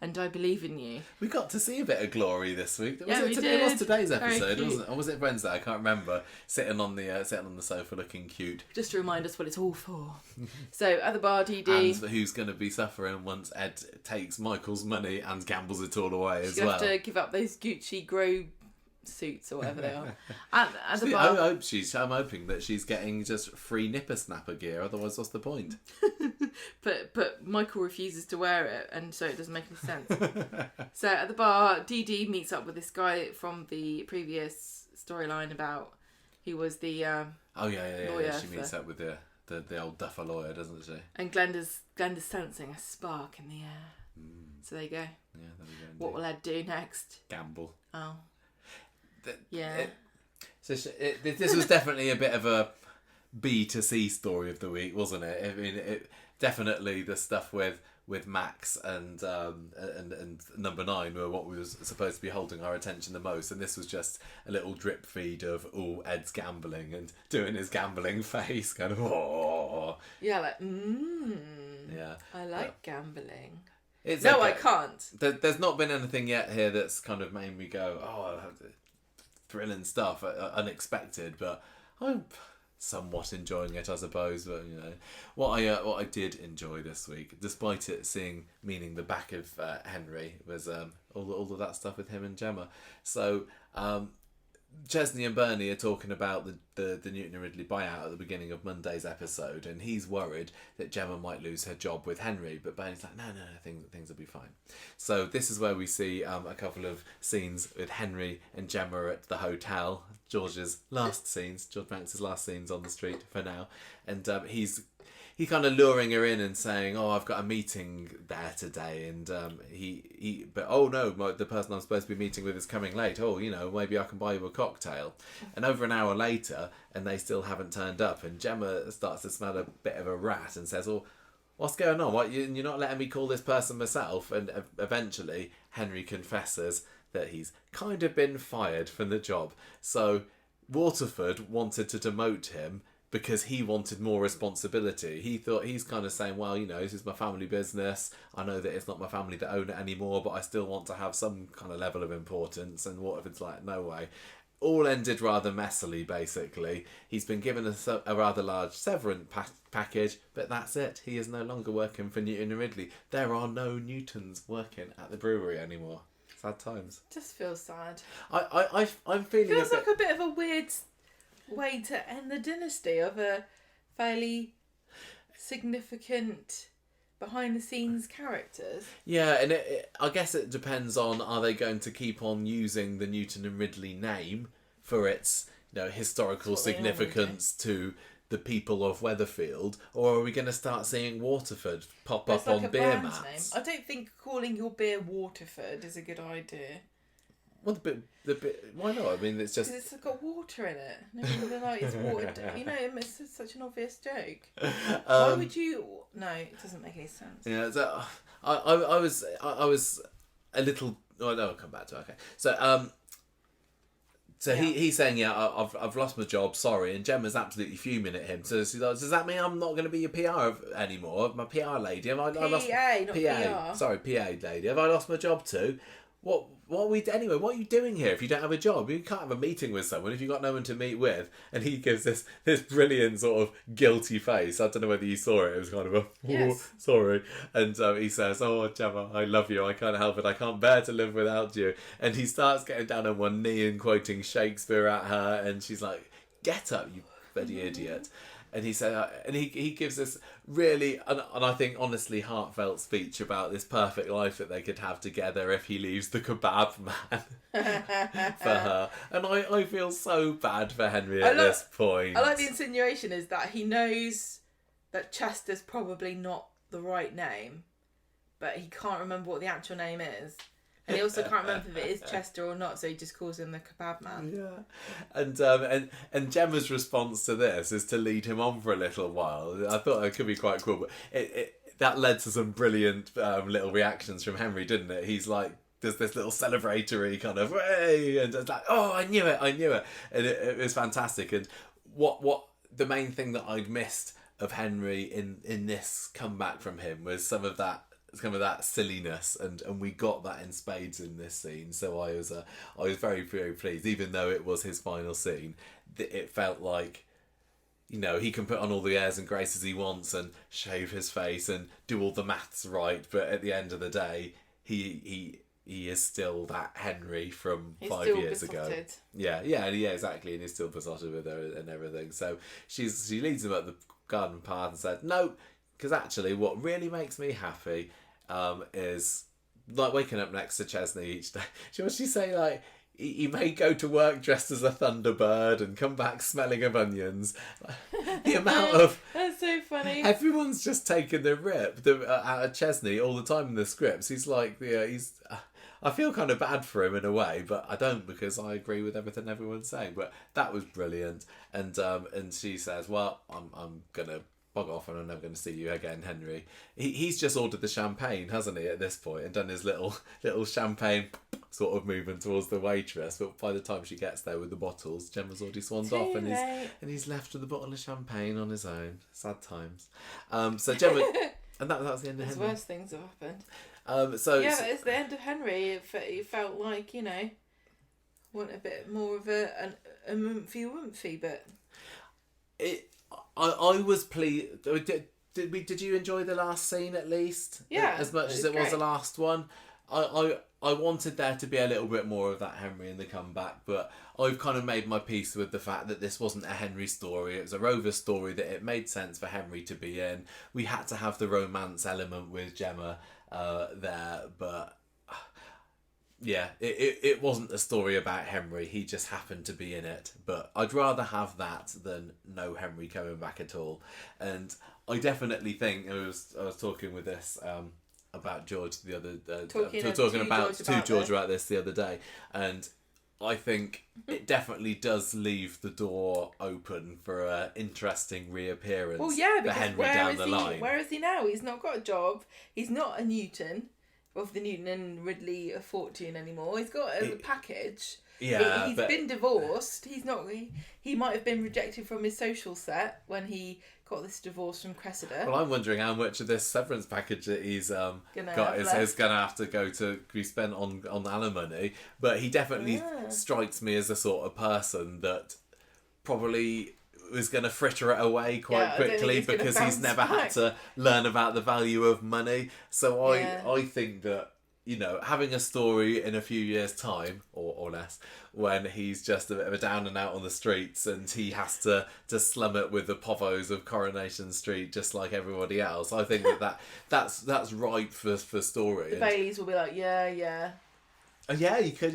and I believe in you." We got to see a bit of Glory this week. We did. It was today's episode, wasn't it? Or was it Wednesday? I can't remember. Sitting on the sofa looking cute. Just to remind us what it's all for. So at the bar, DD. And who's going to be suffering once Ed takes Michael's money and gambles it all away as well. She's going to have to give up those Gucci Grow suits or whatever they are. At the bar. I'm hoping that she's getting just free nipper snapper gear, otherwise what's the point? but Michael refuses to wear it, and so it doesn't make any sense. So at the bar, Dee meets up with this guy from the previous storyline about he was the lawyer. She meets up with the old duffer lawyer, doesn't she? And Glenda's sensing a spark in the air. So there you go. Yeah, there we go. What will Ed do next? Gamble. Oh. This was definitely a bit of a B to C story of the week, wasn't it? I mean, definitely the stuff with Max and number 9 were what was supposed to be holding our attention the most, and this was just a little drip feed of Ed's gambling and doing his gambling face, kind of yeah, like yeah, I like gambling. I can't. There's not been anything yet here that's kind of made me go, thrilling stuff, unexpected, but I'm somewhat enjoying it, I suppose. But what I did enjoy this week, despite it meaning the back of Henry, was all of that stuff with him and Gemma. So Chesney and Bernie are talking about the Newton and Ridley buyout at the beginning of Monday's episode, and he's worried that Gemma might lose her job with Henry, but Bernie's like, no, things will be fine. So this is where we see a couple of scenes with Henry and Gemma at the hotel. George Banks' last scenes on the street for now, and he's kind of luring her in and saying, "Oh, I've got a meeting there today," and the person I'm supposed to be meeting with is coming late. Oh, maybe I can buy you a cocktail. And over an hour later, and they still haven't turned up, and Gemma starts to smell a bit of a rat and says, "Oh, what's going on? What, you're not letting me call this person myself?" And eventually, Henry confesses that he's kind of been fired from the job. So Waterford wanted to demote him because he wanted more responsibility. He's kind of saying, well, this is my family business. I know that it's not my family that own it anymore, but I still want to have some kind of level of importance. And Waterford's like, no way. All ended rather messily, basically. He's been given a rather large severance package, but that's it. He is no longer working for Newton and Ridley. There are no Newtons working at the brewery anymore. Sad times. Just feels sad. I'm feeling feels like a bit of a weird way to end the dynasty of a fairly significant behind the scenes characters. Yeah, and I guess it depends on, are they going to keep on using the Newton and Ridley name for its historical significance to the people of Weatherfield, or are we going to start seeing Waterford pop up on beer mats? I don't think calling your beer Waterford is a good idea. Well, the bit. Why not? I mean, it's just. Because it's got water in it. No, they're like, it's watered. You know, it's such an obvious joke. Why would you? No, it doesn't make any sense. Yeah, so I was a little. Oh no, I'll come back to it. Okay, so he's saying, yeah, I've lost my job, sorry, and Gemma's absolutely fuming at him. So she's like, does that mean I'm not going to be your PR anymore? My PR lady? Have I lost not PA? PR. Sorry, PA lady. Have I lost my job too? What are we anyway? What are you doing here if you don't have a job? You can't have a meeting with someone if you've got no one to meet with. And he gives this brilliant sort of guilty face. I don't know whether you saw it. It was kind of a yes. Sorry. And he says, "Oh, Gemma, I love you. I can't help it. I can't bear to live without you." And he starts getting down on one knee and quoting Shakespeare at her. And she's like, "Get up, you bloody idiot." And he said, and he gives this really, and I think honestly heartfelt speech about this perfect life that they could have together if he leaves the kebab man for her. And I feel so bad for Henry at this point. I like the insinuation is that he knows that Chester's probably not the right name, but he can't remember what the actual name is. And he also can't remember if it is Chester or not, so he just calls him the kebab man. Yeah, and Gemma's response to this is to lead him on for a little while. I thought it could be quite cool, but that led to some brilliant little reactions from Henry, didn't it? He's like, there's this little celebratory kind of way, and it's like, oh, I knew it, and it was fantastic. And what the main thing that I'd missed of Henry in this comeback from him was some of that silliness, and we got that in spades in this scene. So I was very, very pleased, even though it was his final scene. It felt like, you know, he can put on all the airs and graces he wants and shave his face and do all the maths right, but at the end of the day, he is still that Henry from he's 5 years ago. Yeah, exactly, and he's still besotted with her and everything. So she leads him up the garden path and said, no, because actually what really makes me happy is like waking up next to Chesney each day. What she say? Like, he may go to work dressed as a thunderbird and come back smelling of onions. The amount of that's so funny. Everyone's just taking the rip out of Chesney all the time in the scripts. He's like he's. I feel kind of bad for him in a way, but I don't, because I agree with everything everyone's saying. But that was brilliant, and she says, "Well, I'm gonna bug off and I'm never going to see you again, Henry." He's just ordered the champagne, hasn't he, at this point, and done his little champagne sort of movement towards the waitress. But by the time she gets there with the bottles, Gemma's already swanned off, and he's left with a bottle of champagne on his own. Sad times. So Gemma, and that's the end of Henry. Worse things have happened. But it's the end of Henry. It felt like, you know, want a bit more of a oomphy, but I was pleased. Did you enjoy the last scene at least? Yeah, as much as it was the last one. I wanted there to be a little bit more of that Henry in the comeback, but I've kind of made my peace with the fact that this wasn't a Henry story. It was a Rover story that it made sense for Henry to be in. We had to have the romance element with Gemma there, but yeah, it wasn't a story about Henry. He just happened to be in it. But I'd rather have that than no Henry coming back at all. And I definitely think I was talking with this about George the other talking about George about this the other day, and I think it definitely does leave the door open for an interesting reappearance. Well, yeah, because for Henry down the line. Where is he now? He's not got a job. He's not a Newton of the Newton and Ridley fortune anymore. He's got a package. Yeah, he's been divorced. He's not. He might have been rejected from his social set when he got this divorce from Cressida. Well, I'm wondering how much of this severance package that he's got is going to have to be spent on alimony. But he definitely strikes me as the sort of person that probably was going to fritter it away quite quickly because he's never had to learn about the value of money. So I think that, you know, having a story in a few years' time or less, when he's just a bit of a down and out on the streets and he has to slum it with the povos of Coronation Street just like everybody else, I think that's ripe for story. The Baileys will be like, yeah. Oh yeah, he could.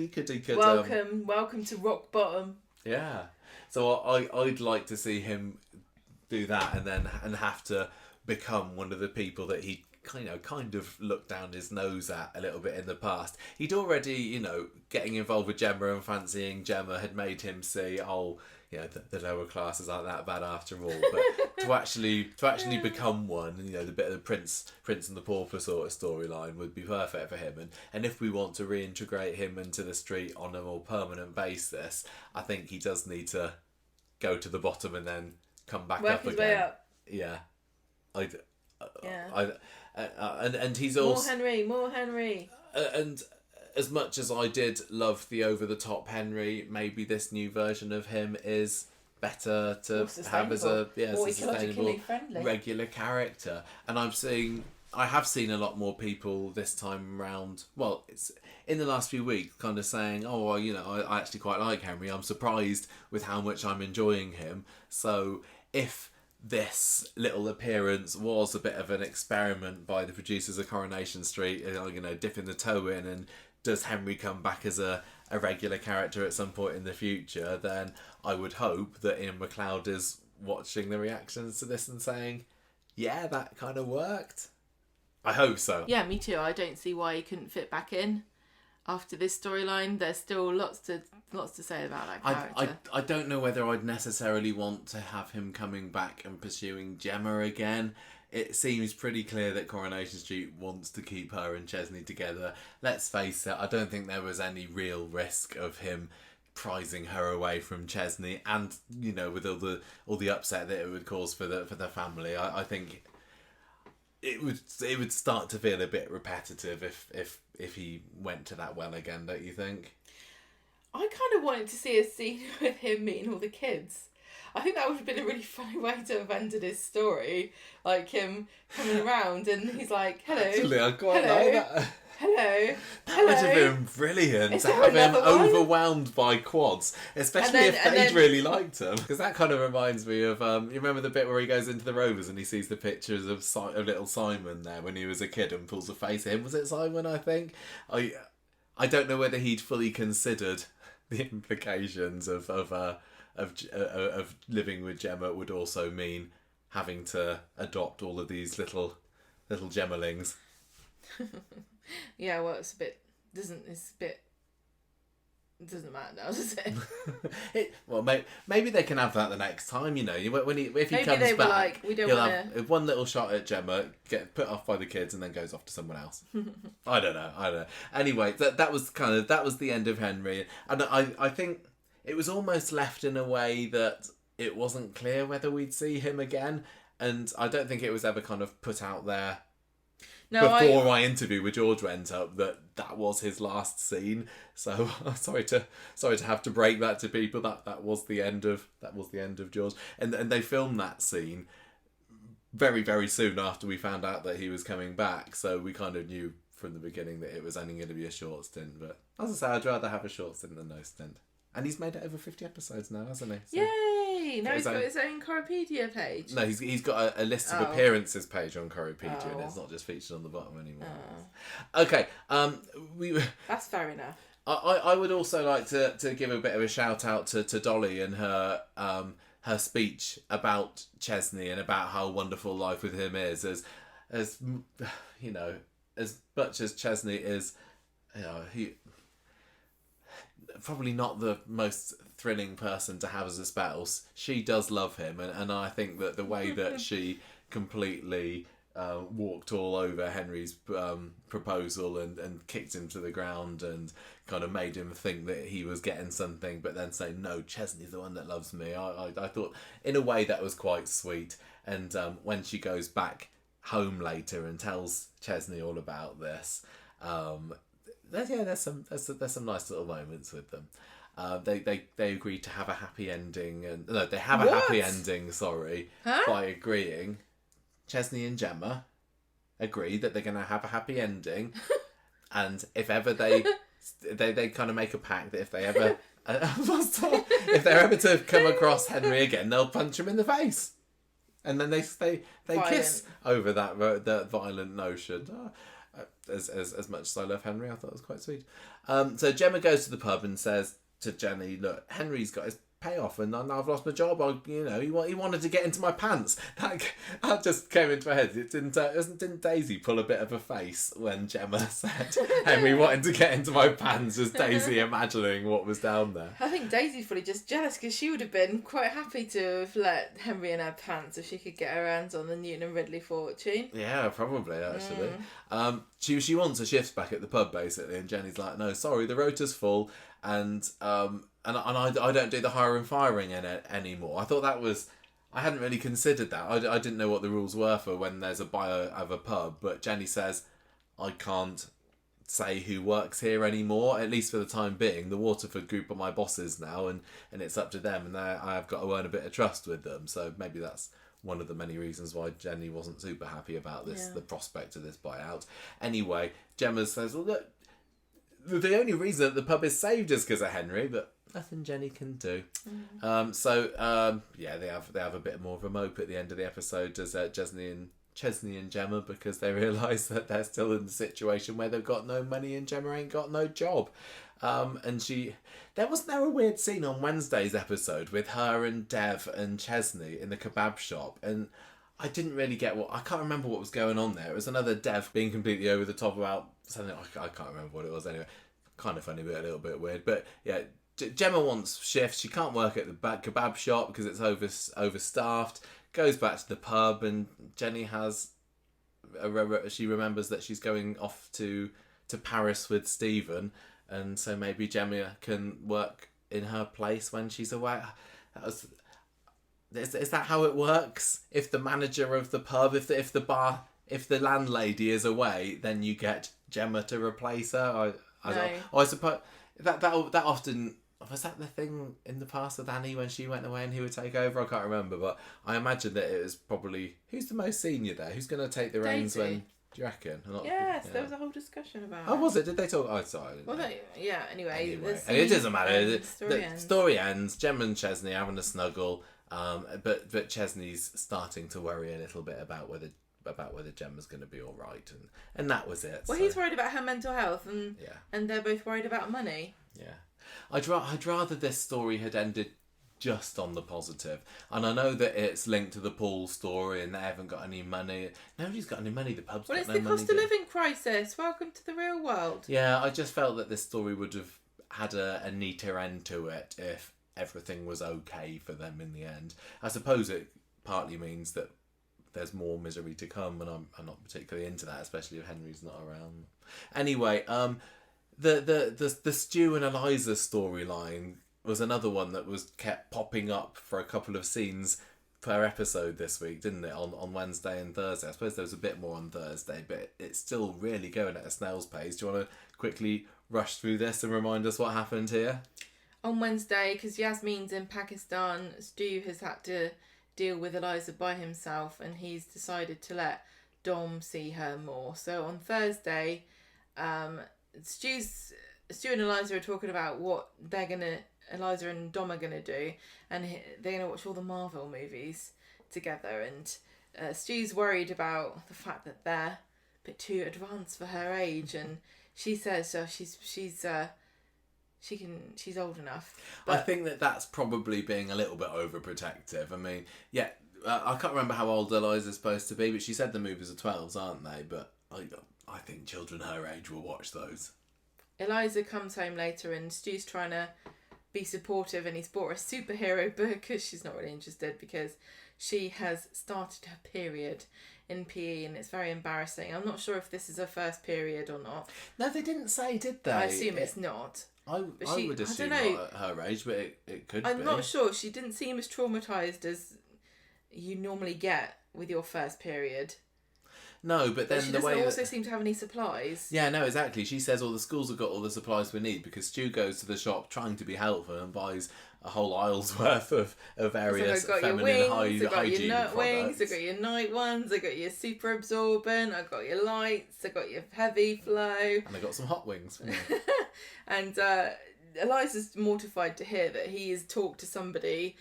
Welcome to rock bottom. Yeah. So I'd like to see him do that and have to become one of the people that he kind of looked down his nose at a little bit in the past. He'd already, getting involved with Gemma and fancying Gemma had made him see, the lower classes aren't that bad after all. But to actually become one, the bit of the Prince and the Pauper sort of storyline would be perfect for him. And if we want to reintegrate him into the street on a more permanent basis, I think he does need to go to the bottom and then come back Work up his again. way up. Yeah, Yeah. and he's also More Henry. And as much as I did love the over-the-top Henry, maybe this new version of him is better to have as a sustainable, regular character. And I have seen a lot more people this time around. Well, it's in the last few weeks, kind of saying, I actually quite like Henry. I'm surprised with how much I'm enjoying him. So if this little appearance was a bit of an experiment by the producers of Coronation Street, dipping the toe in, and does Henry come back as a regular character at some point in the future, then I would hope that Ian McLeod is watching the reactions to this and saying, yeah, that kind of worked. I hope so. Yeah, me too. I don't see why he couldn't fit back in after this storyline. There's still lots to say about that character. I don't know whether I'd necessarily want to have him coming back and pursuing Gemma again. It seems pretty clear that Coronation Street wants to keep her and Chesney together. Let's face it, I don't think there was any real risk of him prizing her away from Chesney, and with all the upset that it would cause for the family. I think it would start to feel a bit repetitive if he went to that well again, don't you think? I kind of wanted to see a scene with him meeting all the kids. I think that would have been a really funny way to have ended his story. Like him coming around and he's like, hello. Actually, I quite like that. Hello. That would have been brilliant to have him overwhelmed by quads, especially if they'd really liked him. Because that kind of reminds me of, you remember the bit where he goes into the Rovers and he sees the pictures of little Simon there when he was a kid and pulls a face at him. Was it Simon, I think? I don't know whether he'd fully considered the implications of living with Gemma would also mean having to adopt all of these little Gemmalings. Yeah, well, it doesn't matter now, does it? Maybe they can have that the next time. If he maybe comes they were back, like, we don't he'll want have one little shot at Gemma, get put off by the kids, and then goes off to someone else. I don't know. Anyway, that was the end of Henry, and I think it was almost left in a way that it wasn't clear whether we'd see him again, and I don't think it was ever kind of put out there. Before my interview with George went up, that was his last scene. So sorry to have to break that to people. That was the end of George. And they filmed that scene very, very soon after we found out that he was coming back. So we kind of knew from the beginning that it was only going to be a short stint. But as I say, I'd rather have a short stint than no stint. And he's made it over 50 episodes now, hasn't he? So, yay! Now he's got his own Choropedia page. No, he's got a list of appearances page on Choropedia, and it's not just featured on the bottom anymore. Okay, That's fair enough. I would also like to give a bit of a shout out to Dolly and her speech about Chesney and about how wonderful life with him is. As much as Chesney is, he probably not the most thrilling person to have as a spouse, she does love him, and I think that the way that she completely walked all over Henry's proposal and kicked him to the ground and kind of made him think that he was getting something, but then say, no, Chesney's the one that loves me. I thought in a way that was quite sweet. And when she goes back home later and tells Chesney all about this, there's some nice little moments with them. They agree to have a happy ending, and no, they have a happy ending. By agreeing. Chesney and Gemma agree that they're going to have a happy ending, and if ever they kind of make a pact that if they ever if they're ever to come across Henry again, they'll punch him in the face, and then they kiss over that violent notion. As much as I love Henry, I thought it was quite sweet. So Gemma goes to the pub and says to Jenny, look, Henry's got his payoff, and I've lost my job. He wanted to get into my pants. That just came into my head. Didn't Daisy pull a bit of a face when Gemma said Henry wanted to get into my pants? Was Daisy imagining what was down there? I think Daisy's probably just jealous because she would have been quite happy to have let Henry in her pants if she could get her hands on the Newton and Ridley fortune. Yeah, probably actually. She wants her shifts back at the pub basically, and Jenny's like, no, sorry, the rota's full, and I don't do the hiring firing in it anymore. I thought that was, I hadn't really considered that. I didn't know what the rules were for when there's a buyer of a pub, but Jenny says I can't say who works here anymore, at least for the time being. The Waterford group are my bosses now, and it's up to them, and I've got to earn a bit of trust with them. So maybe that's one of the many reasons why Jenny wasn't super happy about this, the prospect of this buyout. Anyway, Gemma says, well, look, the only reason that the pub is saved is because of Henry, but nothing Jenny can do. They have a bit more of a mope at the end of the episode, does Chesney and Gemma, because they realise that they're still in the situation where they've got no money and Gemma ain't got no job. Wasn't there a weird scene on Wednesday's episode with her and Dev and Chesney in the kebab shop, and I didn't really get I can't remember what was going on there. It was another Dev being completely over the top about something, I can't remember what it was anyway. Kind of funny, but a little bit weird. But yeah, Gemma wants shifts. She can't work at the kebab shop because it's overstaffed. Goes back to the pub, and Jenny she remembers that she's going off to Paris with Stephen, and so maybe Gemma can work in her place when she's away. Is that how it works? If the manager of the pub, if the landlady is away, then you get Gemma to replace her. I suppose that often. Was that the thing in the past with Annie when she went away and who would take over? I can't remember, but I imagine that it was probably, who's the most senior there? Who's going to take the reins when? Do you reckon? Yes, there was a whole discussion about. Oh, was it? Did they talk? Oh, sorry. Anyway, and it doesn't matter. The story ends. Gemma and Chesney having a snuggle, but Chesney's starting to worry a little bit about whether Gemma's going to be all right, and that was it. Well, he's worried about her mental health, and they're both worried about money. Yeah. I'd rather this story had ended just on the positive. And I know that it's linked to the Paul story and they haven't got any money. Nobody's got any money. The pub's got no money. Well, it's the cost of living crisis. Welcome to the real world. Yeah, I just felt that this story would have had a neater end to it if everything was okay for them in the end. I suppose it partly means that there's more misery to come, and I'm not particularly into that, especially if Henry's not around. Anyway, the Stu and Eliza storyline was another one that was kept popping up for a couple of scenes per episode this week, didn't it? On Wednesday and Thursday. I suppose there was a bit more on Thursday, but it's still really going at a snail's pace. Do you want to quickly rush through this and remind us what happened here? On Wednesday, because Yasmin's in Pakistan, Stu has had to deal with Eliza by himself, and he's decided to let Dom see her more. So on Thursday, Stu and Eliza are talking about what Eliza and Dom are gonna do, and they're gonna watch all the Marvel movies together. And Stu's worried about the fact that they're a bit too advanced for her age, and she says she's old enough. But I think that's probably being a little bit overprotective. I mean, I can't remember how old Eliza's supposed to be, but she said the movies are 12s, aren't they? But I think children her age will watch those. Eliza comes home later and Stu's trying to be supportive, and he's bought her a superhero book because she's not really interested because she has started her period in PE and it's very embarrassing. I'm not sure if this is her first period or not. No, they didn't say, did they? I assume it's not. I would assume not at her age, but it could be. I'm not sure. She didn't seem as traumatised as you normally get with your first period. No, but then she the way doesn't also seem to have any supplies. Yeah, no, exactly. She says all the schools have got all the supplies we need because Stu goes to the shop trying to be helpful and buys a whole aisle's worth of various feminine hygiene products. I got your nut wings, I got your night ones, I got your super absorbent, I got your lights, I got your heavy flow. And I got some hot wings. And Eliza's mortified to hear that he has talked to somebody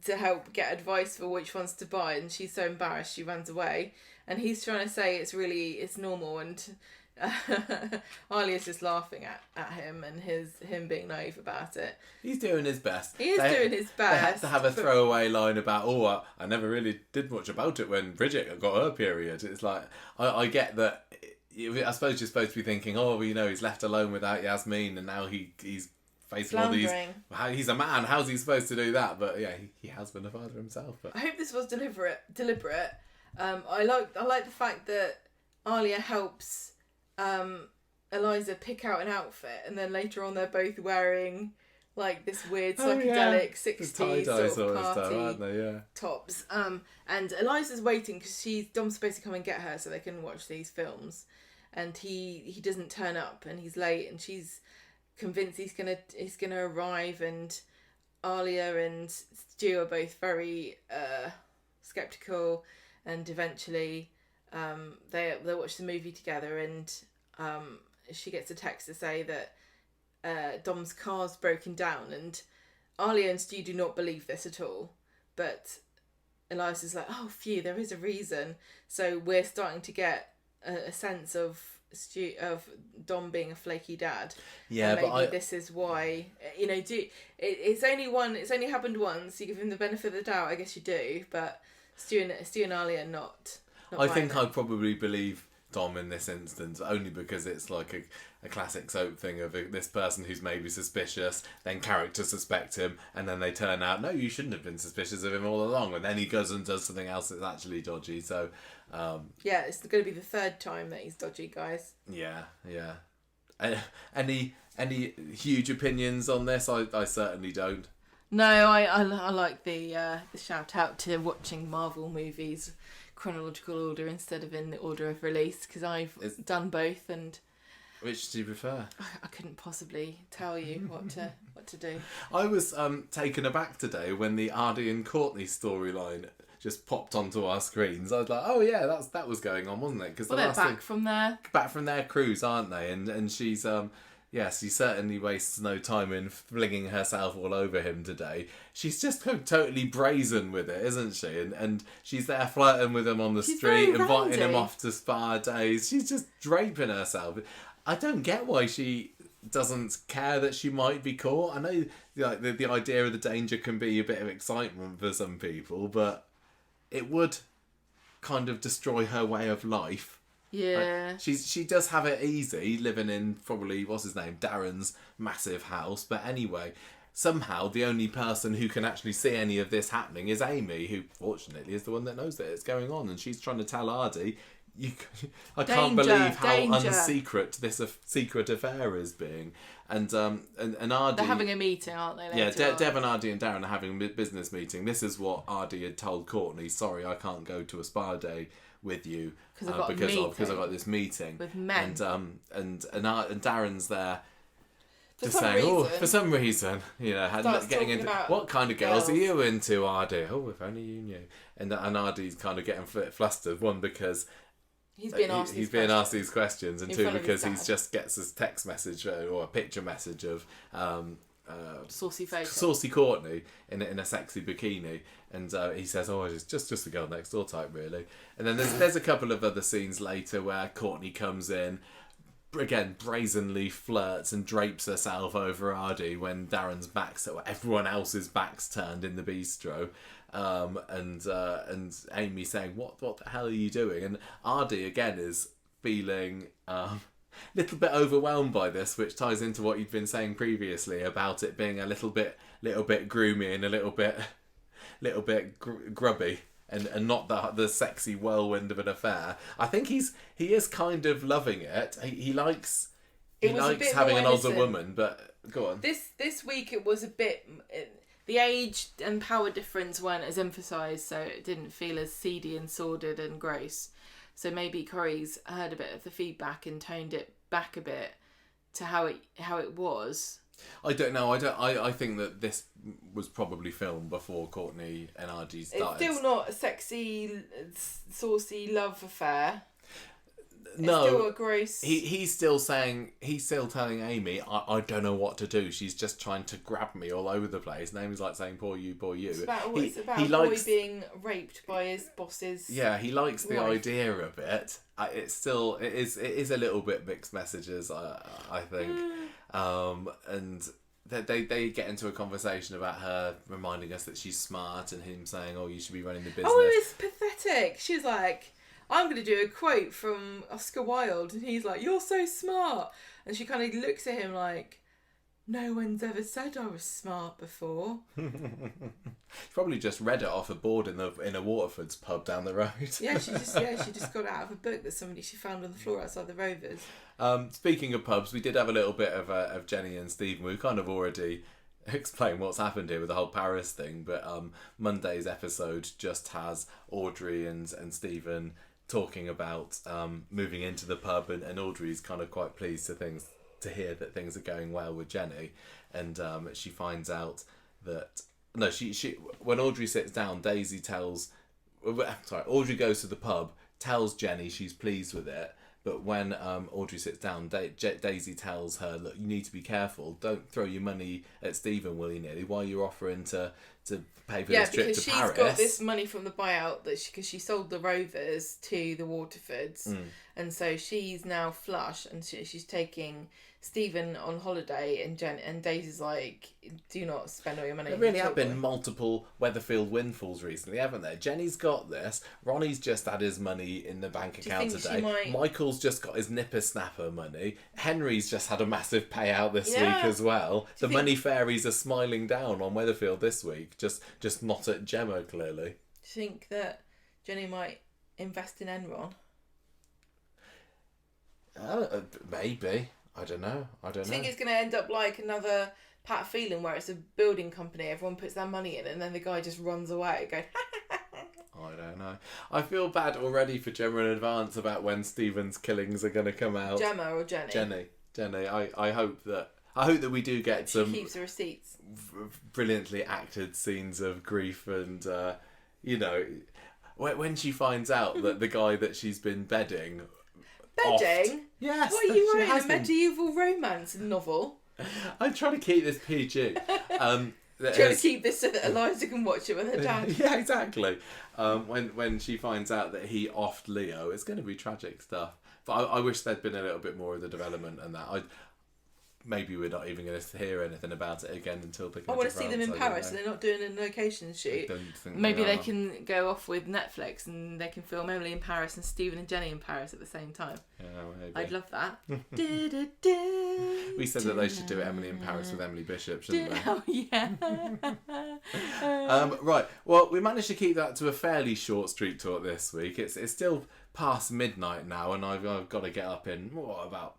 to help get advice for which ones to buy, and she's so embarrassed she runs away. And he's trying to say it's normal, and Alia's just laughing at him and him being naive about it. He's doing his best. He is doing his best. They had to have a throwaway line about, I never really did much about it when Bridget got her period. It's like, I get that. I suppose you're supposed to be thinking, he's left alone without Yasmin, and now he's facing all these. He's a man. How's he supposed to do that? But yeah, he has been a father himself. But I hope this was deliberate. I like the fact that Alia helps Eliza pick out an outfit, and then later on they're both wearing like this weird psychedelic 60s sort of party aren't they? Yeah. tops. And Eliza's waiting because Dom's supposed to come and get her so they can watch these films, and he doesn't turn up and he's late, and she's convinced he's gonna arrive, and Alia and Stu are both very skeptical, and eventually they watch the movie together, and she gets a text to say that Dom's car's broken down, and Alia and Stu do not believe this at all, but Eliza's like, oh phew, there is a reason. So we're starting to get a sense of Dom being a flaky dad. Yeah, and maybe this is why, it's only happened once. You give him the benefit of the doubt, I guess you do, but Stu and Alia are not I think I'd probably believe Dom in this instance, only because it's like a classic soap thing of this person who's maybe suspicious, then characters suspect him, and then they turn out, no, you shouldn't have been suspicious of him all along, and then he goes and does something else that's actually dodgy. So it's going to be the third time that he's dodgy, guys. Yeah. Any huge opinions on this? I certainly don't. No, I like the shout out to watching Marvel movies chronological order instead of in the order of release, because I've done both. And which do you prefer? I couldn't possibly tell you what to do. I was taken aback today when the Aadi and Courtney storyline just popped onto our screens. I was like, oh yeah, that was going on, wasn't it? Because they're back from their cruise, aren't they? And she's she certainly wastes no time in flinging herself all over him today. She's just totally brazen with it, isn't she? And she's there flirting with him on the street, inviting him off to spa days. She's just draping herself. I don't get why she doesn't care that she might be caught. I know the idea of the danger can be a bit of excitement for some people, but it would kind of destroy her way of life. Yeah. She does have it easy, living in probably, Darren's massive house. But anyway, somehow the only person who can actually see any of this happening is Amy, who fortunately is the one that knows that it's going on. And she's trying to tell Aadi, I can't believe how unsecret this secret affair is being. And Aadi... They're having a meeting, aren't they? Yeah, Dev and Aadi and Darren are having a business meeting. This is what Aadi had told Courtney. Sorry, I can't go to a spa day with you because I've got this meeting with men, and Darren's there just saying, for some reason, getting into what kind of girls are you into, Aadi? Oh, if only you knew. And Aadi's kind of getting flustered, one because he's being asked these questions, and two because he just gets a text message or a picture message of saucy Courtney in a sexy bikini, and he says, oh, it's just a girl next door type, really. And then there's a couple of other scenes later where Courtney comes in, again brazenly flirts and drapes herself over Aadi when Darren's everyone else's back's turned in the bistro, and Amy saying, what the hell are you doing? And Aadi again is feeling little bit overwhelmed by this, which ties into what you'd been saying previously about it being a little bit groomy and a little bit grubby, and not the sexy whirlwind of an affair. I think he is kind of loving it. He likes having an older woman, but go on. This week it was a bit. The age and power difference weren't as emphasised, so it didn't feel as seedy and sordid and gross. So maybe Corey's heard a bit of the feedback and toned it back a bit to how it was. I don't know. I think that this was probably filmed before Courtney and Aadi started. It's still not a sexy, saucy love affair. No, still a gross. he's still telling Amy, I don't know what to do. She's just trying to grab me all over the place. And Amy's like saying, poor you, poor you. It's about a boy being raped by his bosses. Yeah, he likes the idea of it. It is a little bit mixed messages, I think. And they get into a conversation about her reminding us that she's smart, and him saying, oh, you should be running the business. Oh, it's pathetic. She's like, I'm going to do a quote from Oscar Wilde. And he's like, you're so smart. And she kind of looks at him like, no one's ever said I was smart before. Probably just read it off a board in a Waterford's pub down the road. Yeah, she just got it out of a book that she found on the floor outside the Rovers. Speaking of pubs, we did have a little bit of Jenny and Stephen. We kind of already explained what's happened here with the whole Paris thing, but Monday's episode just has Audrey and Stephen talking about moving into the pub, and Audrey's kind of quite pleased to hear that things are going well with Jenny, and she finds out that she when Audrey sits down, Audrey goes to the pub, tells Jenny she's pleased with it, but when Audrey sits down, Daisy tells her, look, you need to be careful, don't throw your money at Stephen willy-nilly while you're offering to pay for this trip to Paris. Yeah, because she's got this money from the buyout because she sold the Rovers to the Waterfords, and so she's now flush, and she's taking Stephen on holiday, and Daisy's like, do not spend all your money. There really have been multiple Weatherfield windfalls recently, haven't there? Jenny's got this. Ronnie's just had his money in the bank account today. Michael's just got his nipper snapper money. Henry's just had a massive payout this week as well. The money fairies are smiling down on Weatherfield this week, just not at Gemma, clearly. Do you think that Jenny might invest in Enron? Maybe. I don't know. Do you think it's going to end up like another Pat Phelan where it's a building company, everyone puts their money in, and then the guy just runs away going, I don't know. I feel bad already for Gemma in advance about when Stephen's killings are going to come out. Gemma or Jenny? Jenny. I hope that we do get some... She keeps the receipts. Brilliantly acted scenes of grief and, when she finds out that the guy that she's been bedding... Bedding? Yes. What are you writing? A medieval romance novel? I'm trying to keep this PG. Trying to keep this so that Eliza can watch it with her dad. Yeah, exactly. When she finds out that he offed Leo, it's going to be tragic stuff. But I wish there'd been a little bit more of the development and that. Maybe we're not even going to hear anything about it again until they come I want to see them in Paris and they're not doing a location shoot. Maybe they can go off with Netflix and they can film Emily in Paris and Stephen and Jenny in Paris at the same time. Yeah, maybe. I'd love that. We said that they should do Emily in Paris with Emily Bishop, shouldn't they? Oh, yeah. Right, well, we managed to keep that to a fairly short street talk this week. It's still past midnight now, and I've got to get up in about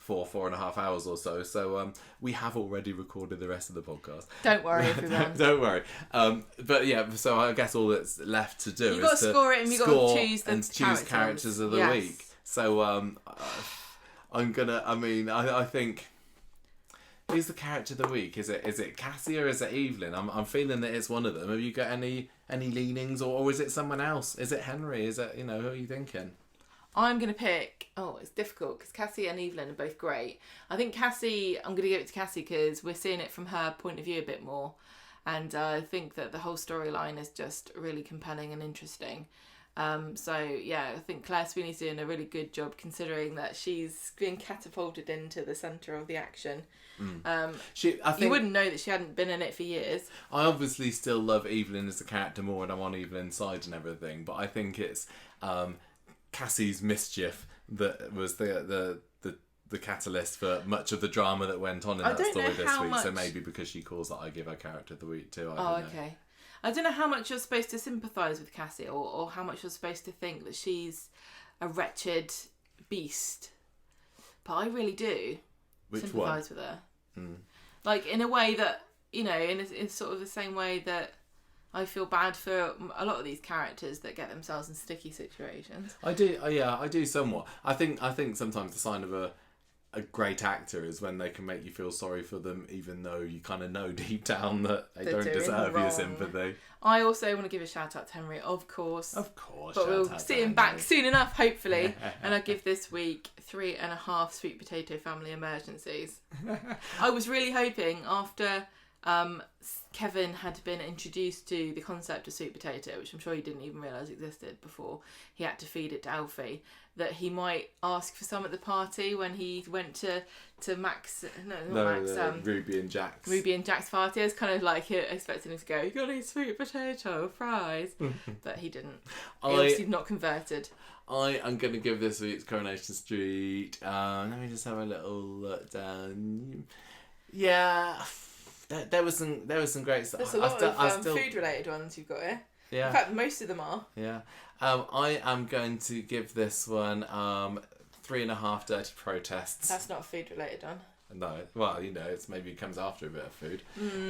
4.5 hours or so. So we have already recorded the rest of the podcast. Don't worry, everyone. Don't worry. But yeah, so I guess all that's left to do is to score it, and you've got to choose characters of the week. So I'm gonna. I think. Who's the character of the week? Is it Cassie or is it Evelyn? I'm feeling that it's one of them. Have you got any leanings, or is it someone else? Is it Henry? Is it, who are you thinking? I'm going to pick... Oh, it's difficult because Cassie and Evelyn are both great. I think Cassie... I'm going to give it to Cassie because we're seeing it from her point of view a bit more. And I think that the whole storyline is just really compelling and interesting. I think Claire Sweeney's doing a really good job considering that she's being catapulted into the centre of the action. You wouldn't know that she hadn't been in it for years. I obviously still love Evelyn as a character more, and I'm on Evelyn's side and everything, but I think it's Cassie's mischief that was the catalyst for much of the drama that went on in that story this week. So maybe because she calls that, I give her character of the week too. Okay. I don't know how much you're supposed to sympathise with Cassie or how much you're supposed to think that she's a wretched beast. But I really do sympathise with her. Like, in a way that, in sort of the same way that I feel bad for a lot of these characters that get themselves in sticky situations. I do somewhat. I think sometimes the sign of a great actor is when they can make you feel sorry for them, even though you kind of know deep down that they They're don't doing deserve wrong. your sympathy. I also want to give a shout out to Henry, of course. Of course. But shout we'll out see to him back Henry. soon enough, hopefully. And I give this week 3.5 sweet potato family emergencies. I was really hoping after Kevin had been introduced to the concept of sweet potato, which I'm sure he didn't even realise existed before he had to feed it to Alfie, that he might ask for some at the party when he went to Max, Ruby and Jack's. Ruby and Jack's party. I was kind of like expecting him to go, "You got any sweet potato fries?" But he didn't. He obviously not converted. I am going to give this week's Coronation Street. Let me just have a little look down. Yeah, there was some great stuff. There's a lot of food related ones you've got here. Yeah. In fact, most of them are. Yeah. I am going to give this one 3.5 dirty protests. That's not a food related one. No, well, it's maybe it comes after a bit of food.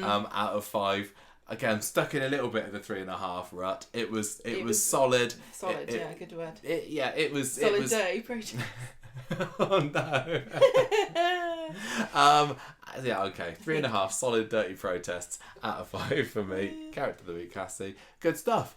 Out of 5. Okay, I'm stuck in a little bit of the 3.5 rut. It was solid. Solid, good word. It was solid dirty protein. Oh no. Yeah, okay. 3.5 solid dirty protests out of 5 for me. Character of the week, Cassie. Good stuff.